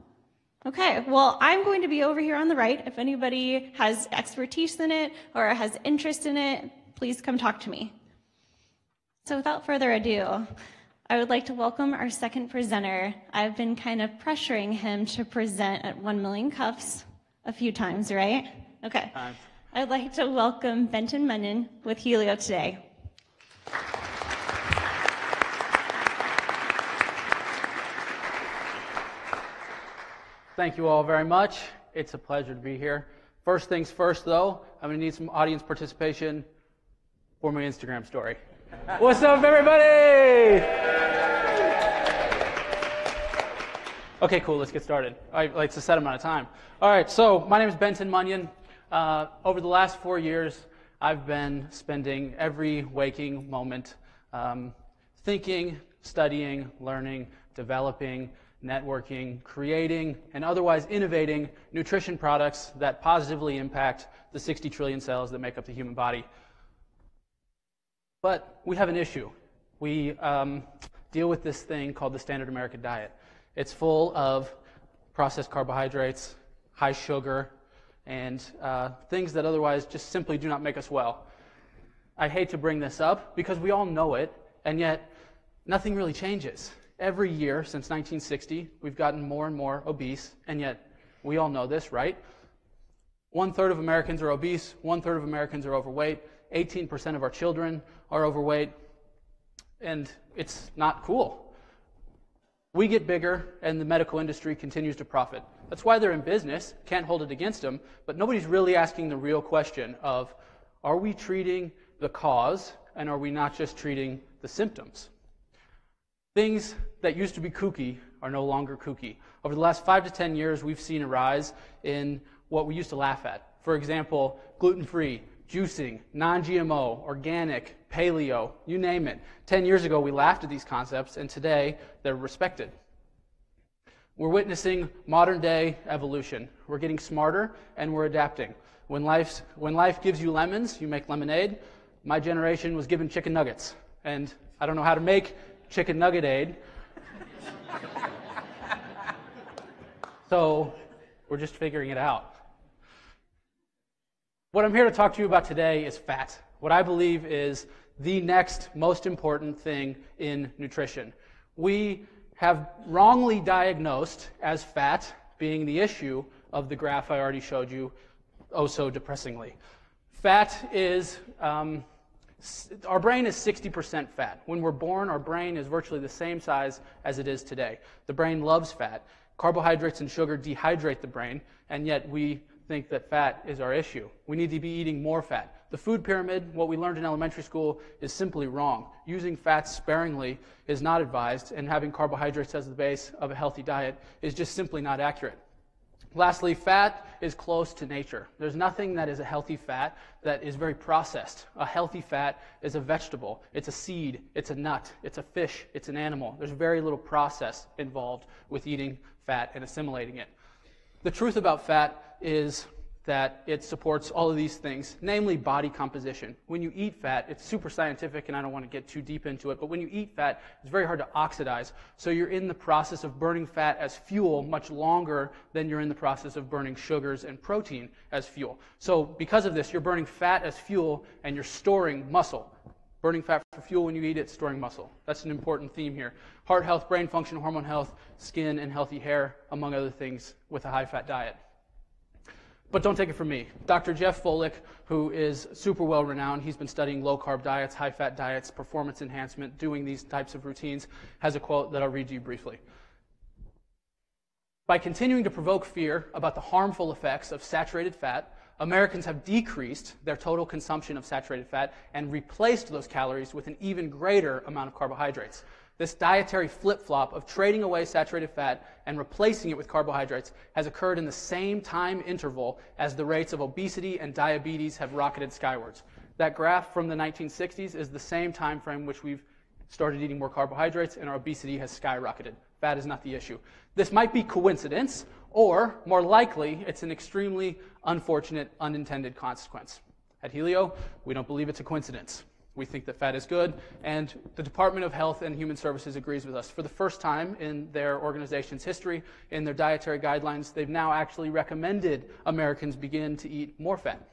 Okay, well, I'm going to be over here on the right. If anybody has expertise in it or has interest in it, please come talk to me. So without further ado, I would like to welcome our second presenter. I've been kind of pressuring him to present at 1 million cups a few times, right? Okay. I'd like to welcome Benton Munyon with Helio today. Thank you all very much. It's a pleasure to be here. First things first, though, I'm going to need some audience participation for my Instagram story. What's up, everybody? Okay, cool. Let's get started. It's a set amount of time. All right, so my name is Benton Munyon. Over the last 4 years, I've been spending every waking moment thinking, studying, learning, developing, networking, creating, and otherwise innovating nutrition products that positively impact the 60 trillion cells that make up the human body. But we have an issue. We deal with this thing called the standard American diet. It's full of processed carbohydrates, high sugar, and things that otherwise just simply do not make us well. I hate to bring this up because we all know it, and yet nothing really changes. Every year since 1960, we've gotten more and more obese, and yet we all know this, right? 1/3 of Americans are obese, 1/3 of Americans are overweight, 18% of our children are overweight, and it's not cool. We get bigger, and the medical industry continues to profit. That's why they're in business, can't hold it against them, but nobody's really asking the real question of, are we treating the cause, and are we not just treating the symptoms? Things that used to be kooky are no longer kooky. Over the last 5 to 10 years, we've seen a rise in what we used to laugh at. For example, gluten-free, juicing, non-GMO, organic, paleo, you name it. 10 years ago, we laughed at these concepts, and today they're respected. We're witnessing modern-day evolution. We're getting smarter, and we're adapting. When life gives you lemons, you make lemonade. My generation was given chicken nuggets, and I don't know how to make chicken nugget aid. So we're just figuring it out. What I'm here to talk to you about today is fat. What I believe is the next most important thing in nutrition. We have wrongly diagnosed as fat being the issue of the graph I already showed you oh so depressingly. Fat is our brain is 60% fat. When we're born, our brain is virtually the same size as it is today. The brain loves fat. Carbohydrates and sugar dehydrate the brain, and yet we think that fat is our issue. We need to be eating more fat. The food pyramid, what we learned in elementary school, is simply wrong. Using fats sparingly is not advised, and having carbohydrates as the base of a healthy diet is just simply not accurate. Lastly, fat is close to nature. There's nothing that is a healthy fat that is very processed. A healthy fat is a vegetable. It's a seed. It's a nut. It's a fish. It's an animal. There's very little process involved with eating fat and assimilating it. The truth about fat is that it supports all of these things, namely body composition. When you eat fat, it's super scientific, and I don't want to get too deep into it, but when you eat fat, it's very hard to oxidize. So you're in the process of burning fat as fuel much longer than you're in the process of burning sugars and protein as fuel. So because of this, you're burning fat as fuel, and you're storing muscle. Burning fat for fuel when you eat it, storing muscle. That's an important theme here. Heart health, brain function, hormone health, skin and healthy hair, among other things, with a high-fat diet. But don't take it from me. Dr. Jeff Volek, who is super well-renowned, he's been studying low-carb diets, high-fat diets, performance enhancement, doing these types of routines, has a quote that I'll read to you briefly. By continuing to provoke fear about the harmful effects of saturated fat, Americans have decreased their total consumption of saturated fat and replaced those calories with an even greater amount of carbohydrates. This dietary flip-flop of trading away saturated fat and replacing it with carbohydrates has occurred in the same time interval as the rates of obesity and diabetes have rocketed skywards. That graph from the 1960s is the same time frame which we've started eating more carbohydrates and our obesity has skyrocketed. Fat is not the issue. This might be coincidence, or more likely, it's an extremely unfortunate, unintended consequence. At Helio, we don't believe it's a coincidence. We think that fat is good, and the Department of Health and Human Services agrees with us. For the first time in their organization's history, in their dietary guidelines, they've now actually recommended Americans begin to eat more fat.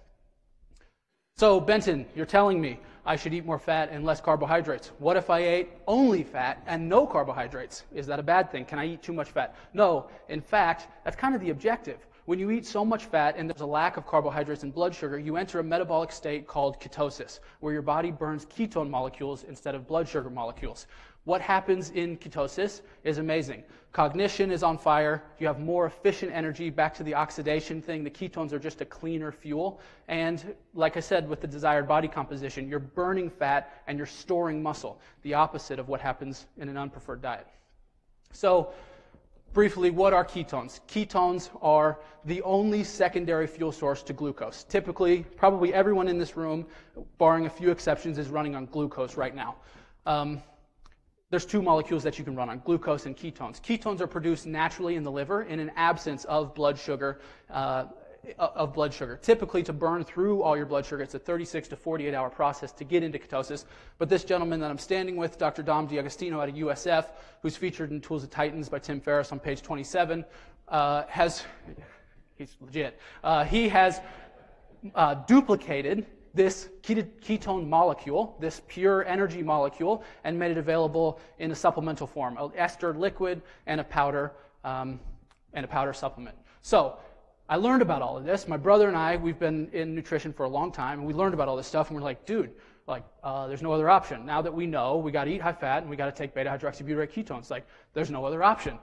So, Benton, you're telling me I should eat more fat and less carbohydrates. What if I ate only fat and no carbohydrates? Is that a bad thing? Can I eat too much fat? No. In fact, that's kind of the objective. When you eat so much fat and there's a lack of carbohydrates and blood sugar, you enter a metabolic state called ketosis, where your body burns ketone molecules instead of blood sugar molecules. What happens in ketosis is amazing. Cognition is on fire. You have more efficient energy. Back to the oxidation thing, the ketones are just a cleaner fuel. And like I said, with the desired body composition, you're burning fat and you're storing muscle, the opposite of what happens in an unpreferred diet. So, briefly, what are ketones? Ketones are the only secondary fuel source to glucose. Typically, probably everyone in this room, barring a few exceptions, is running on glucose right now. There's two molecules that you can run on, glucose and ketones. Ketones are produced naturally in the liver in an absence of blood sugar. Typically, to burn through all your blood sugar, it's a 36 to 48 hour process to get into ketosis. But this gentleman that I'm standing with, Dr. Dom D'Agostino out of USF, who's featured in Tools of Titans by Tim Ferriss on page 27, he's legit. He has duplicated this ketone molecule, this pure energy molecule, and made it available in a supplemental form, an ester liquid and a powder supplement. So, I learned about all of this. My brother and I, we've been in nutrition for a long time, and we learned about all this stuff, and we're like, dude, there's no other option. Now that we know, we got to eat high fat, and we got to take beta-hydroxybutyrate ketones. There's no other option.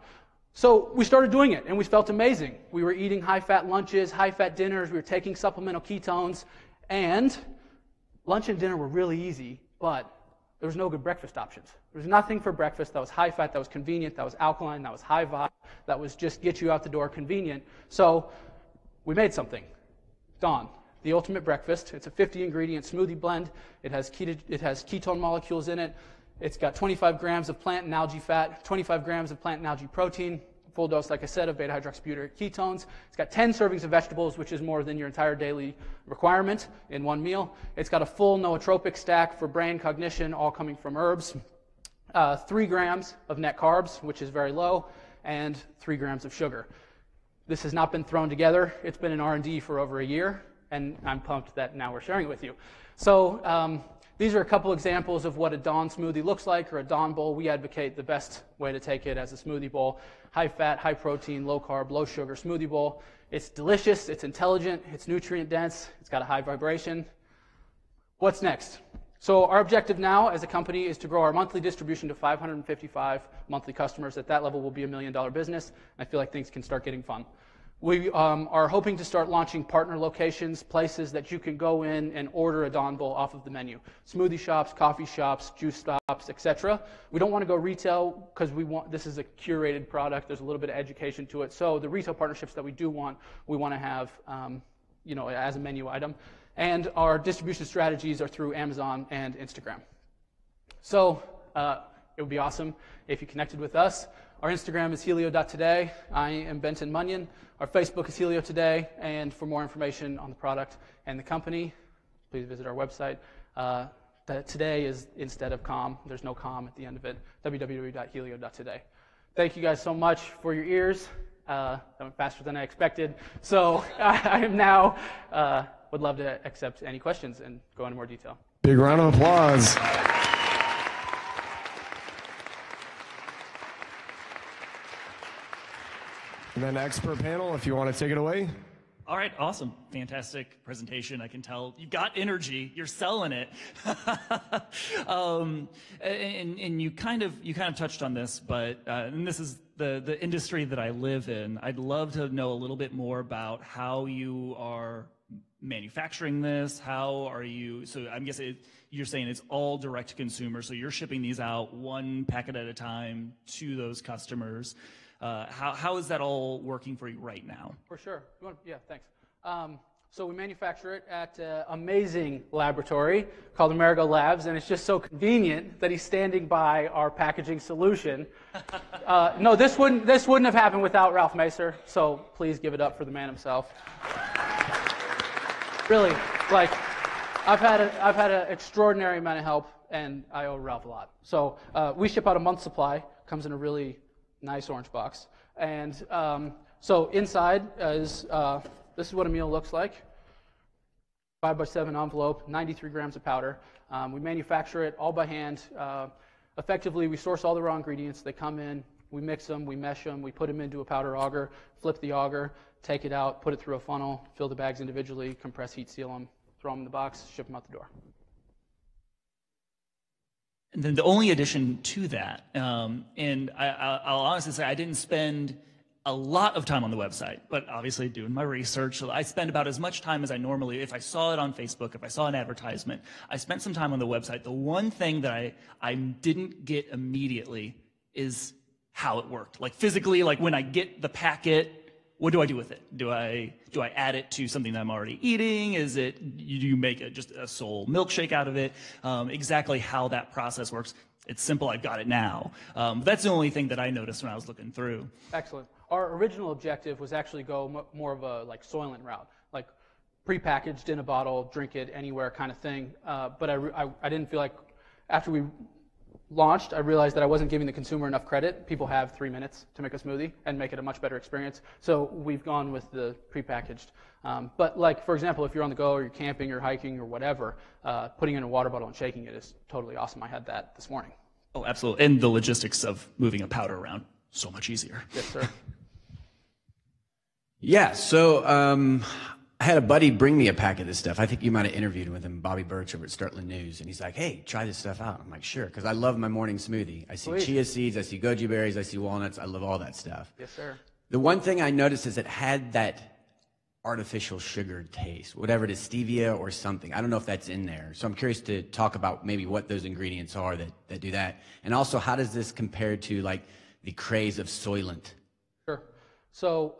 So we started doing it, and we felt amazing. We were eating high-fat lunches, high-fat dinners. We were taking supplemental ketones, and lunch and dinner were really easy, but there was no good breakfast options. There was nothing for breakfast that was high-fat, that was convenient, that was alkaline, that was high-vibe, that was just get you out the door convenient. So we made something. Dawn, the ultimate breakfast. It's a 50-ingredient smoothie blend. It has ketone molecules in it. It's got 25 grams of plant and algae fat, 25 grams of plant and algae protein, full dose, like I said, of beta-hydroxybutyrate ketones. It's got 10 servings of vegetables, which is more than your entire daily requirement in one meal. It's got a full nootropic stack for brain cognition, all coming from herbs. 3 grams of net carbs, which is very low, and 3 grams of sugar. This has not been thrown together. It's been in R&D for over a year, and I'm pumped that now we're sharing it with you. So these are a couple examples of what a Dawn smoothie looks like, or a Dawn bowl. We advocate the best way to take it as a smoothie bowl. High fat, high protein, low carb, low sugar smoothie bowl. It's delicious, it's intelligent, it's nutrient dense, it's got a high vibration. What's next? So our objective now as a company is to grow our monthly distribution to 555 monthly customers. At that level, we'll be $1 million business. I feel like things can start getting fun. We are hoping to start launching partner locations, places that you can go in and order a Dawn Bowl off of the menu. Smoothie shops, coffee shops, juice stops, etc. We don't want to go retail because this is a curated product. There's a little bit of education to it. So the retail partnerships that we want to have, as a menu item. And our distribution strategies are through Amazon and Instagram. So it would be awesome if you connected with us. Our Instagram is helio.today. I am Benton Munyon. Our Facebook is Helio Today. And for more information on the product and the company, please visit our website. That today is instead of com. There's no com at the end of it. www.helio.today. Thank you guys so much for your ears. That went faster than I expected. So I am now would love to accept any questions and go into more detail. Big round of applause. And then expert panel, if you want to take it away. All right, awesome. Fantastic presentation. I can tell you've got energy. You're selling it. And you kind of touched on this, but and this is the industry that I live in. I'd love to know a little bit more about how you are manufacturing this. How are you? So I'm guessing you're saying it's all direct to consumer. So you're shipping these out one packet at a time to those customers. How is that all working for you right now? For sure. Yeah, thanks. So we manufacture it at an amazing laboratory called Amerigo Labs, and it's just so convenient that he's standing by our packaging solution. No, this wouldn't have happened without Ralph Macer, so please give it up for the man himself. Really, I've had an extraordinary amount of help, and I owe Ralph a lot. So we ship out a month's supply. Comes in a really nice orange box. And so inside is, this is what a meal looks like. 5x7 envelope, 93 grams of powder. We manufacture it all by hand. Effectively, we source all the raw ingredients. They come in, we mix them, we mesh them, we put them into a powder auger, flip the auger, take it out, put it through a funnel, fill the bags individually, compress, heat seal them, throw them in the box, ship them out the door. And then the only addition to that, and I'll honestly say I didn't spend a lot of time on the website, but obviously doing my research, so I spend about as much time as I normally, if I saw it on Facebook, if I saw an advertisement, I spent some time on the website. The one thing that I didn't get immediately is how it worked. Like physically, like when I get the packet, what do I do with it? Do I add it to something that I'm already eating? Is it, you make just a sole milkshake out of it? Exactly how that process works. It's simple, I've got it now. But that's the only thing that I noticed when I was looking through. Excellent. Our original objective was actually go more of a Soylent route, like prepackaged in a bottle, drink it anywhere kind of thing. But I didn't feel like, after we launched, I realized that I wasn't giving the consumer enough credit. People have 3 minutes to make a smoothie and make it a much better experience. So we've gone with the prepackaged. But like, for example, if you're on the go or you're camping or hiking or whatever, putting it in a water bottle and shaking it is totally awesome. I had that this morning. Oh, absolutely. And the logistics of moving a powder around, so much easier. Yes, sir. Yeah, so I had a buddy bring me a pack of this stuff. I think you might have interviewed with him, Bobby Birch over at Startland News. And he's like, hey, try this stuff out. I'm like, sure, because I love my morning smoothie. I see chia seeds, I see goji berries, I see walnuts. I love all that stuff. Yes, sir. The one thing I noticed is it had that artificial sugar taste, whatever it is, stevia or something. I don't know if that's in there. So I'm curious to talk about maybe what those ingredients are that do that. And also, how does this compare to like the craze of Soylent? Sure. So,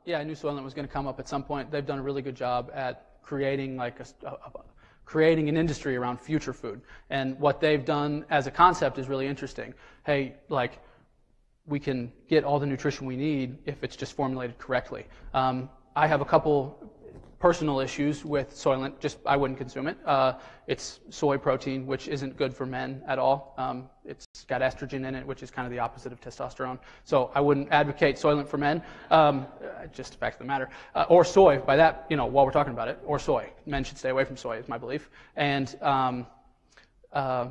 yeah, I knew Soylent was going to come up at some point. They've done a really good job at creating creating an industry around future food. And what they've done as a concept is really interesting. Hey, like, we can get all the nutrition we need if it's just formulated correctly. I have a couple personal issues with Soylent. Just I wouldn't consume it. It's soy protein, which isn't good for men at all. It's got estrogen in it, which is kind of the opposite of testosterone. So I wouldn't advocate Soylent for men. Just the fact of the matter. Or soy. By that, while we're talking about it, or soy. Men should stay away from soy, is my belief. And I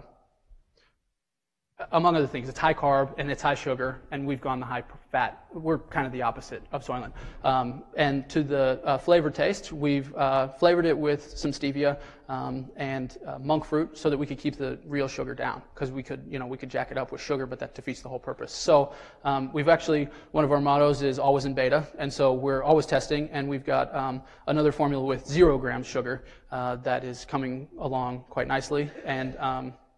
among other things. It's high carb and it's high sugar, and we've gone the high fat. We're kind of the opposite of Soylent. And to the flavored taste, we've flavored it with some stevia and monk fruit so that we could keep the real sugar down, because we could jack it up with sugar, but that defeats the whole purpose. So we've actually, one of our mottos is always in beta, and so we're always testing, and we've got another formula with 0 grams sugar that is coming along quite nicely, and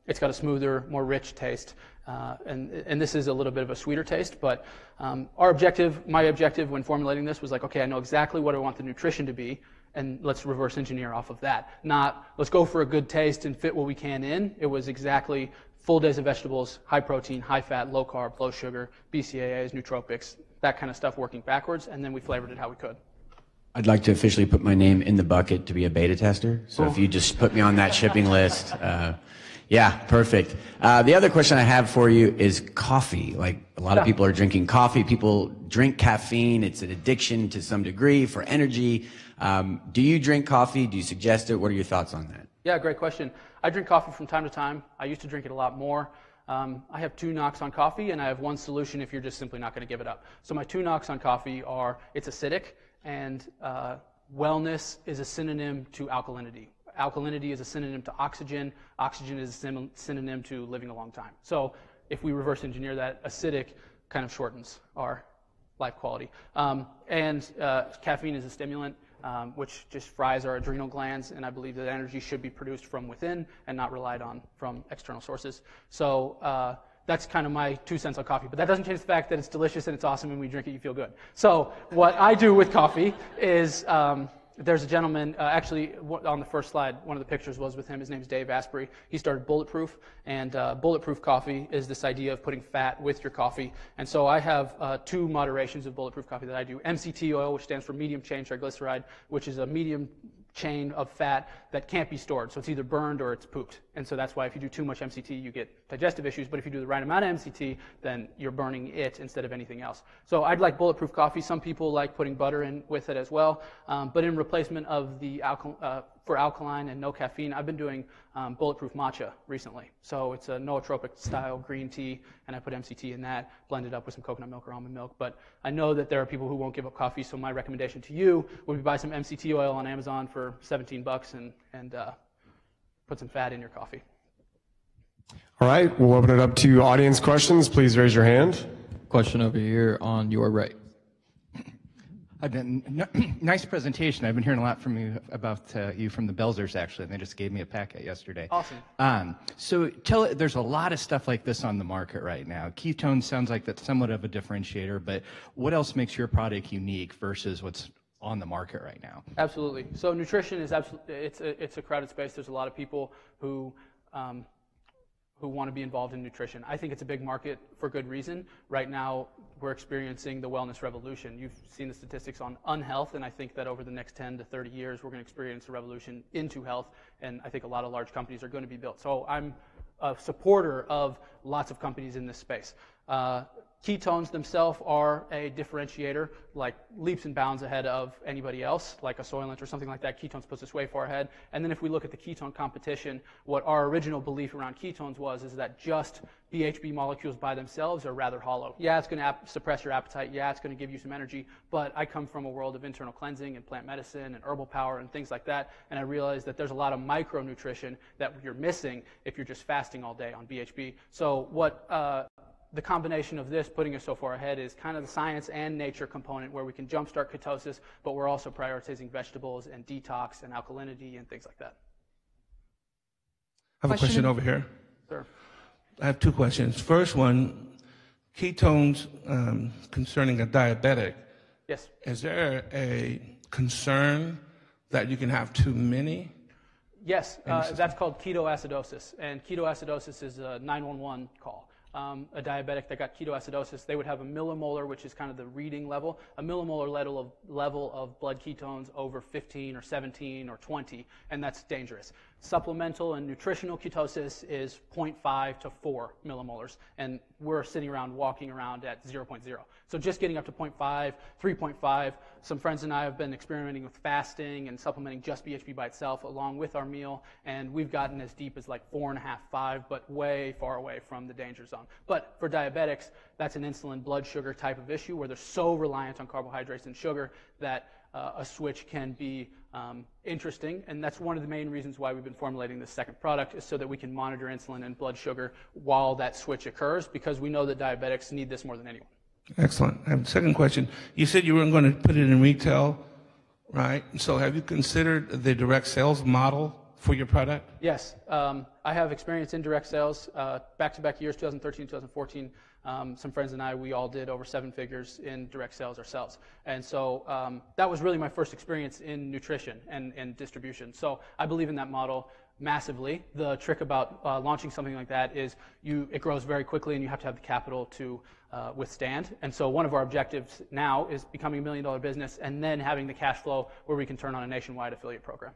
it's got a smoother, more rich taste, and this is a little bit of a sweeter taste, but my objective when formulating this was like, okay, I know exactly what I want the nutrition to be, and let's reverse engineer off of that. Not, let's go for a good taste and fit what we can in. It was exactly full days of vegetables, high protein, high fat, low carb, low sugar, BCAAs, nootropics, that kind of stuff working backwards, and then we flavored it how we could. I'd like to officially put my name in the bucket to be a beta tester. So if you just put me on that shipping list, yeah, perfect. The other question I have for you is coffee. Like, a lot of people are drinking coffee. People drink caffeine. It's an addiction to some degree for energy. Do you drink coffee? Do you suggest it? What are your thoughts on that? Yeah, great question. I drink coffee from time to time. I used to drink it a lot more. I have 2 knocks on coffee, and I have 1 solution if you're just simply not going to give it up. So my 2 knocks on coffee are, it's acidic, and wellness is a synonym to alkalinity. Alkalinity is a synonym to oxygen. Oxygen is a synonym to living a long time. So if we reverse engineer that, acidic kind of shortens our life quality. And caffeine is a stimulant, which just fries our adrenal glands, and I believe that energy should be produced from within and not relied on from external sources. So that's kind of my 2 cents on coffee. But that doesn't change the fact that it's delicious and it's awesome, and when you drink it, you feel good. So what I do with coffee is there's a gentleman, actually on the first slide, one of the pictures was with him. His name's Dave Asprey. He started Bulletproof, and Bulletproof coffee is this idea of putting fat with your coffee. And so I have 2 moderations of Bulletproof coffee that I do. MCT oil, which stands for medium chain triglyceride, which is a medium chain of fat that can't be stored. So it's either burned or it's pooped. And so that's why if you do too much MCT, you get digestive issues. But if you do the right amount of MCT, then you're burning it instead of anything else. So I'd like Bulletproof coffee. Some people like putting butter in with it as well. But in replacement of the for alkaline and no caffeine, I've been doing Bulletproof matcha recently. So it's a nootropic style green tea, and I put MCT in that, blended up with some coconut milk or almond milk. But I know that there are people who won't give up coffee, so my recommendation to you would be buy some MCT oil on Amazon for $17 and put some fat in your coffee. All right, we'll open it up to audience questions. Please raise your hand. Question over here on your right. Nice presentation. I've been hearing a lot from you about you from the Belzers, actually, and they just gave me a packet yesterday. Awesome. So there's a lot of stuff like this on the market right now. Ketones sounds like that's somewhat of a differentiator, but what else makes your product unique versus what's on the market right now? Absolutely. So nutrition is it's a crowded space. There's a lot of people who want to be involved in nutrition. I think it's a big market for good reason. Right now, we're experiencing the wellness revolution. You've seen the statistics on unhealth, and I think that over the next 10 to 30 years, we're going to experience a revolution into health, and I think a lot of large companies are going to be built. So I'm a supporter of lots of companies in this space. Ketones themselves are a differentiator, like leaps and bounds ahead of anybody else, like a Soylent or something like that. Ketones puts us way far ahead. And then if we look at the ketone competition, what our original belief around ketones is that just BHB molecules by themselves are rather hollow. Yeah, it's going to suppress your appetite. Yeah, it's going to give you some energy. But I come from a world of internal cleansing and plant medicine and herbal power and things like that, and I realize that there's a lot of micronutrition that you're missing if you're just fasting all day on BHB. So what the combination of this putting us so far ahead is kind of the science and nature component where we can jumpstart ketosis, but we're also prioritizing vegetables and detox and alkalinity and things like that. I have a question over here. Sure. I have 2 questions. First one, ketones concerning a diabetic. Yes. Is there a concern that you can have too many? Yes, that's called ketoacidosis, and ketoacidosis is a 911 call. A diabetic that got ketoacidosis, they would have a millimolar, which is kind of the reading level, a millimolar level of blood ketones over 15 or 17 or 20, and that's dangerous. Supplemental and nutritional ketosis is 0.5 to 4 millimolars, and we're sitting around walking around at 0.0. So just getting up to 0.5, 3.5. Some friends and I have been experimenting with fasting and supplementing just BHB by itself along with our meal, and we've gotten as deep as like 4.5, 5, but way far away from the danger zone. But for diabetics, that's an insulin blood sugar type of issue where they're so reliant on carbohydrates and sugar that a switch can be interesting, and that's one of the main reasons why we've been formulating this second product, is so that we can monitor insulin and blood sugar while that switch occurs, because we know that diabetics need this more than anyone. Excellent. I have a second question. You said you weren't going to put it in retail, right? So have you considered the direct sales model for your product? Yes. I have experience in direct sales, back-to-back years, 2013, 2014. Some friends and I, we all did over 7 figures in direct sales ourselves. And so that was really my first experience in nutrition and distribution. So I believe in that model massively. The trick about launching something like that is it grows very quickly and you have to have the capital to withstand. And so one of our objectives now is becoming a $1 million business and then having the cash flow where we can turn on a nationwide affiliate program.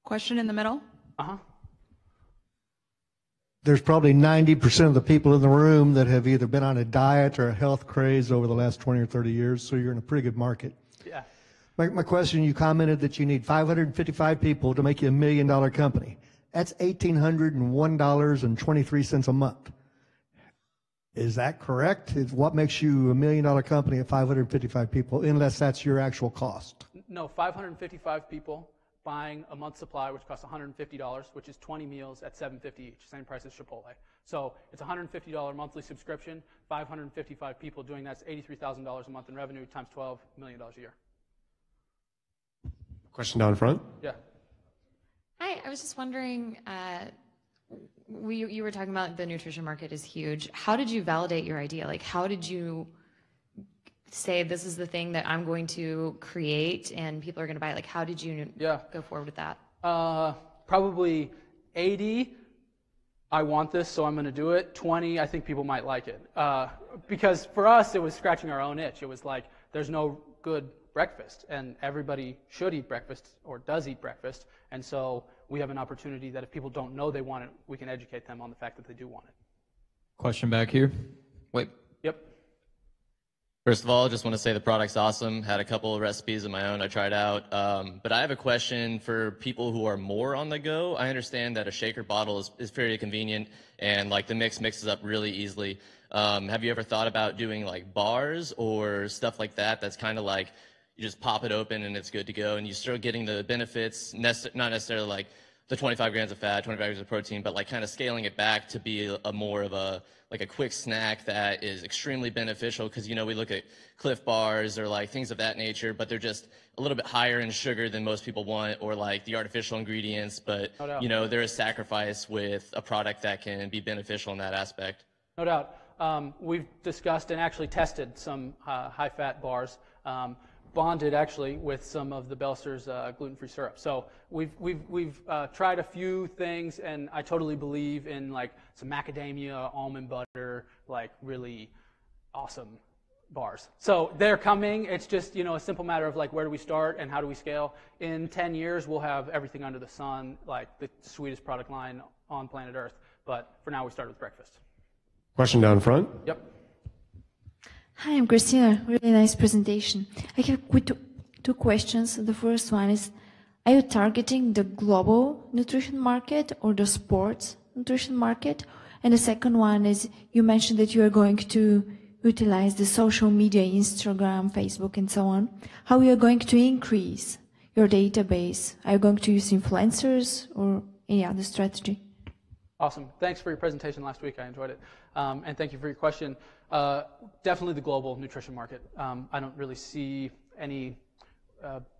Question in the middle. Uh-huh. There's probably 90% of the people in the room that have either been on a diet or a health craze over the last 20 or 30 years, so you're in a pretty good market. Yeah. My question, you commented that you need 555 people to make you $1 million company. That's $1,801.23 a month. Is that correct? What makes you $1 million company at 555 people, unless that's your actual cost? No, 555 people buying a month's supply, which costs $150, which is 20 meals at $7.50 each, same price as Chipotle. So it's a $150 monthly subscription, 555 people doing that's $83,000 a month in revenue times $12 million a year. Question down front. Yeah. Hi, I was just wondering, you were talking about the nutrition market is huge. How did you validate your idea? Like, how did you say this is the thing that I'm going to create and people are going to buy it? Like, how did you go forward with that? Probably 80, I want this, so I'm going to do it. 20, I think people might like it. Because for us, it was scratching our own itch. It was like, there's no good breakfast, and everybody should eat breakfast or does eat breakfast. And so we have an opportunity that if people don't know they want it, we can educate them on the fact that they do want it. Question back here. Wait. Yep. First of all, just want to say the product's awesome. Had a couple of recipes of my own I tried out. But I have a question for people who are more on the go. I understand that a shaker bottle is very convenient and like the mixes up really easily. Have you ever thought about doing like bars or stuff like that that's kind of like you just pop it open and it's good to go and you start getting the benefits, not necessarily like the 25 grams of fat, 25 grams of protein, but like kind of scaling it back to be a more of a like a quick snack that is extremely beneficial, because, you know, we look at Cliff Bars or like things of that nature, but they're just a little bit higher in sugar than most people want, or like the artificial ingredients, but, you know, there is sacrifice with a product that can be beneficial in that aspect. No doubt. We've discussed and actually tested some high-fat bars, bonded actually with some of the Belser's gluten-free syrup. So we've tried a few things, and I totally believe in like some macadamia, almond butter, like really awesome bars. So they're coming. It's just, you know, a simple matter of like where do we start and how do we scale. In 10 years, we'll have everything under the sun, like the sweetest product line on planet Earth. But for now, we start with breakfast. Question down front. Yep. Hi, I'm Christina. Really nice presentation. I have two questions. The first one is, are you targeting the global nutrition market or the sports nutrition market? And the second one is, you mentioned that you are going to utilize the social media, Instagram, Facebook, and so on. How are you going to increase your database? Are you going to use influencers or any other strategy? Awesome. Thanks for your presentation last week. I enjoyed it. And thank you for your question. Definitely the global nutrition market. I don't really see any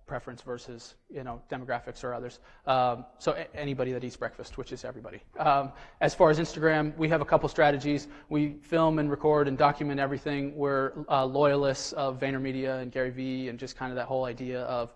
preference versus, you know, demographics or others. So anybody that eats breakfast, which is everybody. As far as Instagram, we have a couple strategies. We film and record and document everything. We're loyalists of VaynerMedia and Gary Vee and just kind of that whole idea of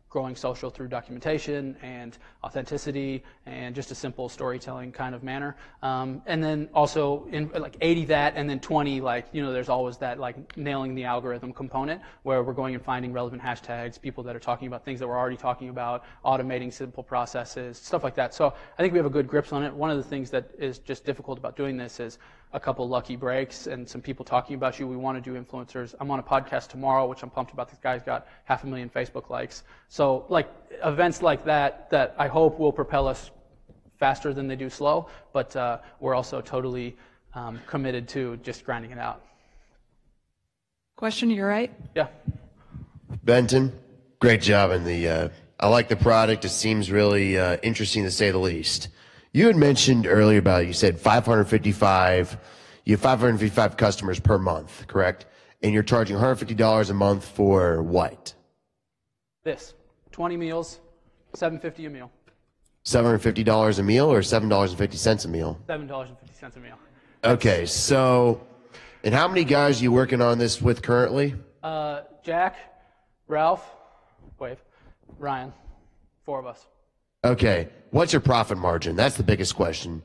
growing social through documentation and authenticity and just a simple storytelling kind of manner. And then also in like 80 that, and then 20 like, you know, there's always that like nailing the algorithm component where we're going and finding relevant hashtags, people that are talking about things that we're already talking about, automating simple processes, stuff like that. So I think we have a good grips on it. One of the things that is just difficult about doing this is a couple lucky breaks and some people talking about you. We want to do influencers. I'm on a podcast tomorrow, which I'm pumped about. This guy's got 500,000 Facebook likes. So like events like that I hope will propel us faster than they do slow, but we're also totally committed to just grinding it out. Question, you're right. Yeah. Benton, great job in the, I like the product. It seems really interesting to say the least. You had mentioned earlier about, you said 555, you have 555 customers per month, correct? And you're charging $150 a month for what? This, 20 meals, $7.50 a meal. $750 a meal or $7.50 a meal? $7.50 a meal. Okay, so, and how many guys are you working on this with currently? Jack, Ralph, Ryan, 4 of us. Okay, what's your profit margin? That's the biggest question.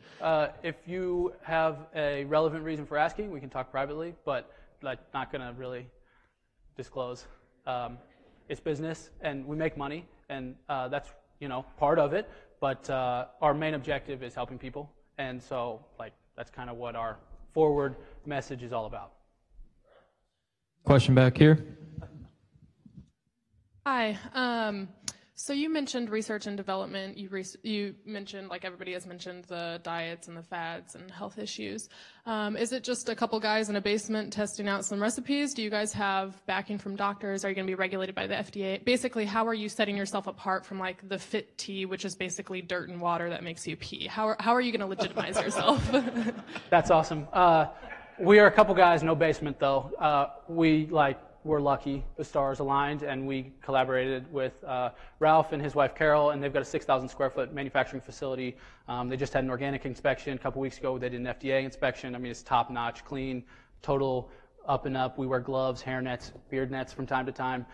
If you have a relevant reason for asking, we can talk privately, but like not going to really disclose. It's business, and we make money, and that's, you know, part of it. But our main objective is helping people, and so like that's kind of what our forward message is all about. Question back here. Hi. So you mentioned research and development. You mentioned, like everybody has mentioned, the diets and the fads and health issues. Is it just a couple guys in a basement testing out some recipes? Do you guys have backing from doctors? Are you going to be regulated by the FDA? Basically, how are you setting yourself apart from like the fit tea, which is basically dirt and water that makes you pee? How are you going to legitimize yourself? That's awesome. We are a couple guys, no basement though. We're lucky, the stars aligned, and we collaborated with Ralph and his wife Carol, and they've got a 6,000 square foot manufacturing facility. They just had an organic inspection a couple weeks ago. They did an FDA inspection. I mean, it's top notch, clean, total up and up. We wear gloves, hair nets, beard nets from time to time.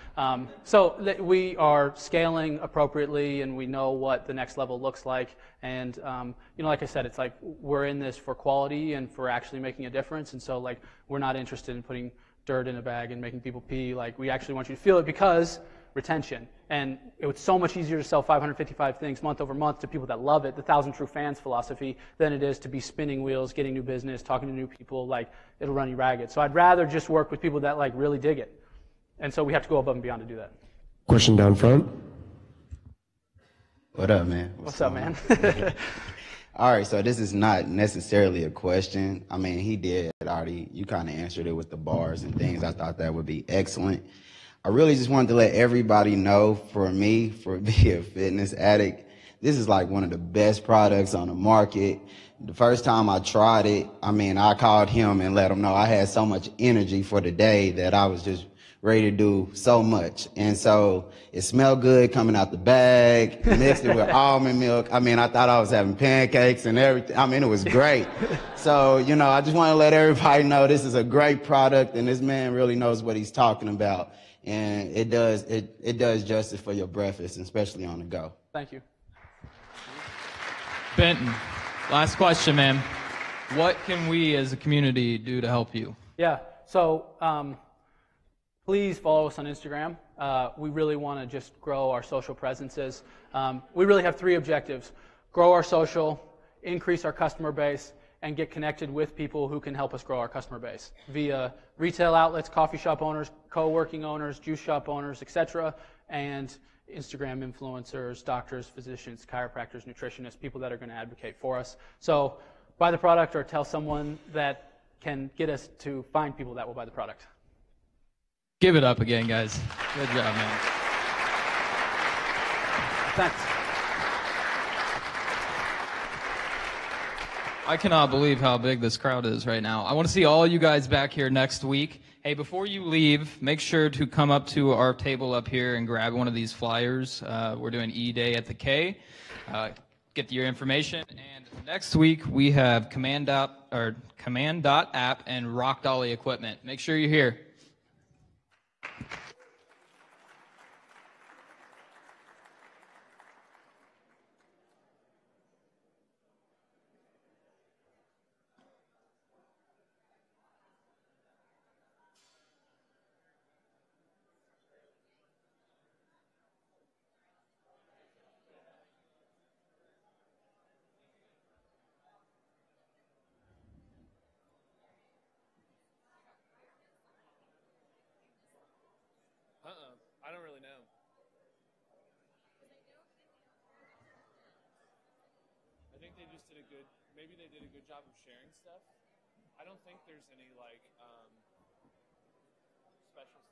We are scaling appropriately, and we know what the next level looks like. And you know, like I said, it's like we're in this for quality and for actually making a difference. And so like we're not interested in putting dirt in a bag and making people pee. Like we actually want you to feel it because retention. And it's so much easier to sell 555 things month over month to people that love it, the 1,000 true fans philosophy, than it is to be spinning wheels, getting new business, talking to new people. Like it'll run you ragged. So I'd rather just work with people that like really dig it. And so we have to go above and beyond to do that. Question down front. What up, man? What's up, man? All right, so this is not necessarily a question. I mean, he did already, you kind of answered it with the bars and things. I thought that would be excellent. I really just wanted to let everybody know, for me, for being a fitness addict, this is like one of the best products on the market. The first time I tried it, I mean, I called him and let him know I had so much energy for the day that I was just ready to do so much. And so it smelled good coming out the bag, mixed it with almond milk. I mean, I thought I was having pancakes and everything. I mean, it was great. So, you know, I just want to let everybody know this is a great product, and this man really knows what he's talking about. And it does justice for your breakfast, especially on the go. Thank you. Benton, last question, man. What can we as a community do to help you? Yeah, so please follow us on Instagram. We really want to just grow our social presences. We really have 3 objectives: grow our social, increase our customer base, and get connected with people who can help us grow our customer base via retail outlets, coffee shop owners, co-working owners, juice shop owners, etc., and Instagram influencers, doctors, physicians, chiropractors, nutritionists, people that are going to advocate for us. So buy the product or tell someone that can get us to find people that will buy the product. Give it up again, guys. Good job, man. Thanks. I cannot believe how big this crowd is right now. I want to see all you guys back here next week. Hey, before you leave, make sure to come up to our table up here and grab one of these flyers. We're doing E-Day at the K. Get your information. And next week, we have Command.app and Rock Dolly equipment. Make sure you're here. think they just did a good, maybe they did a good job of sharing stuff. I don't think there's any like special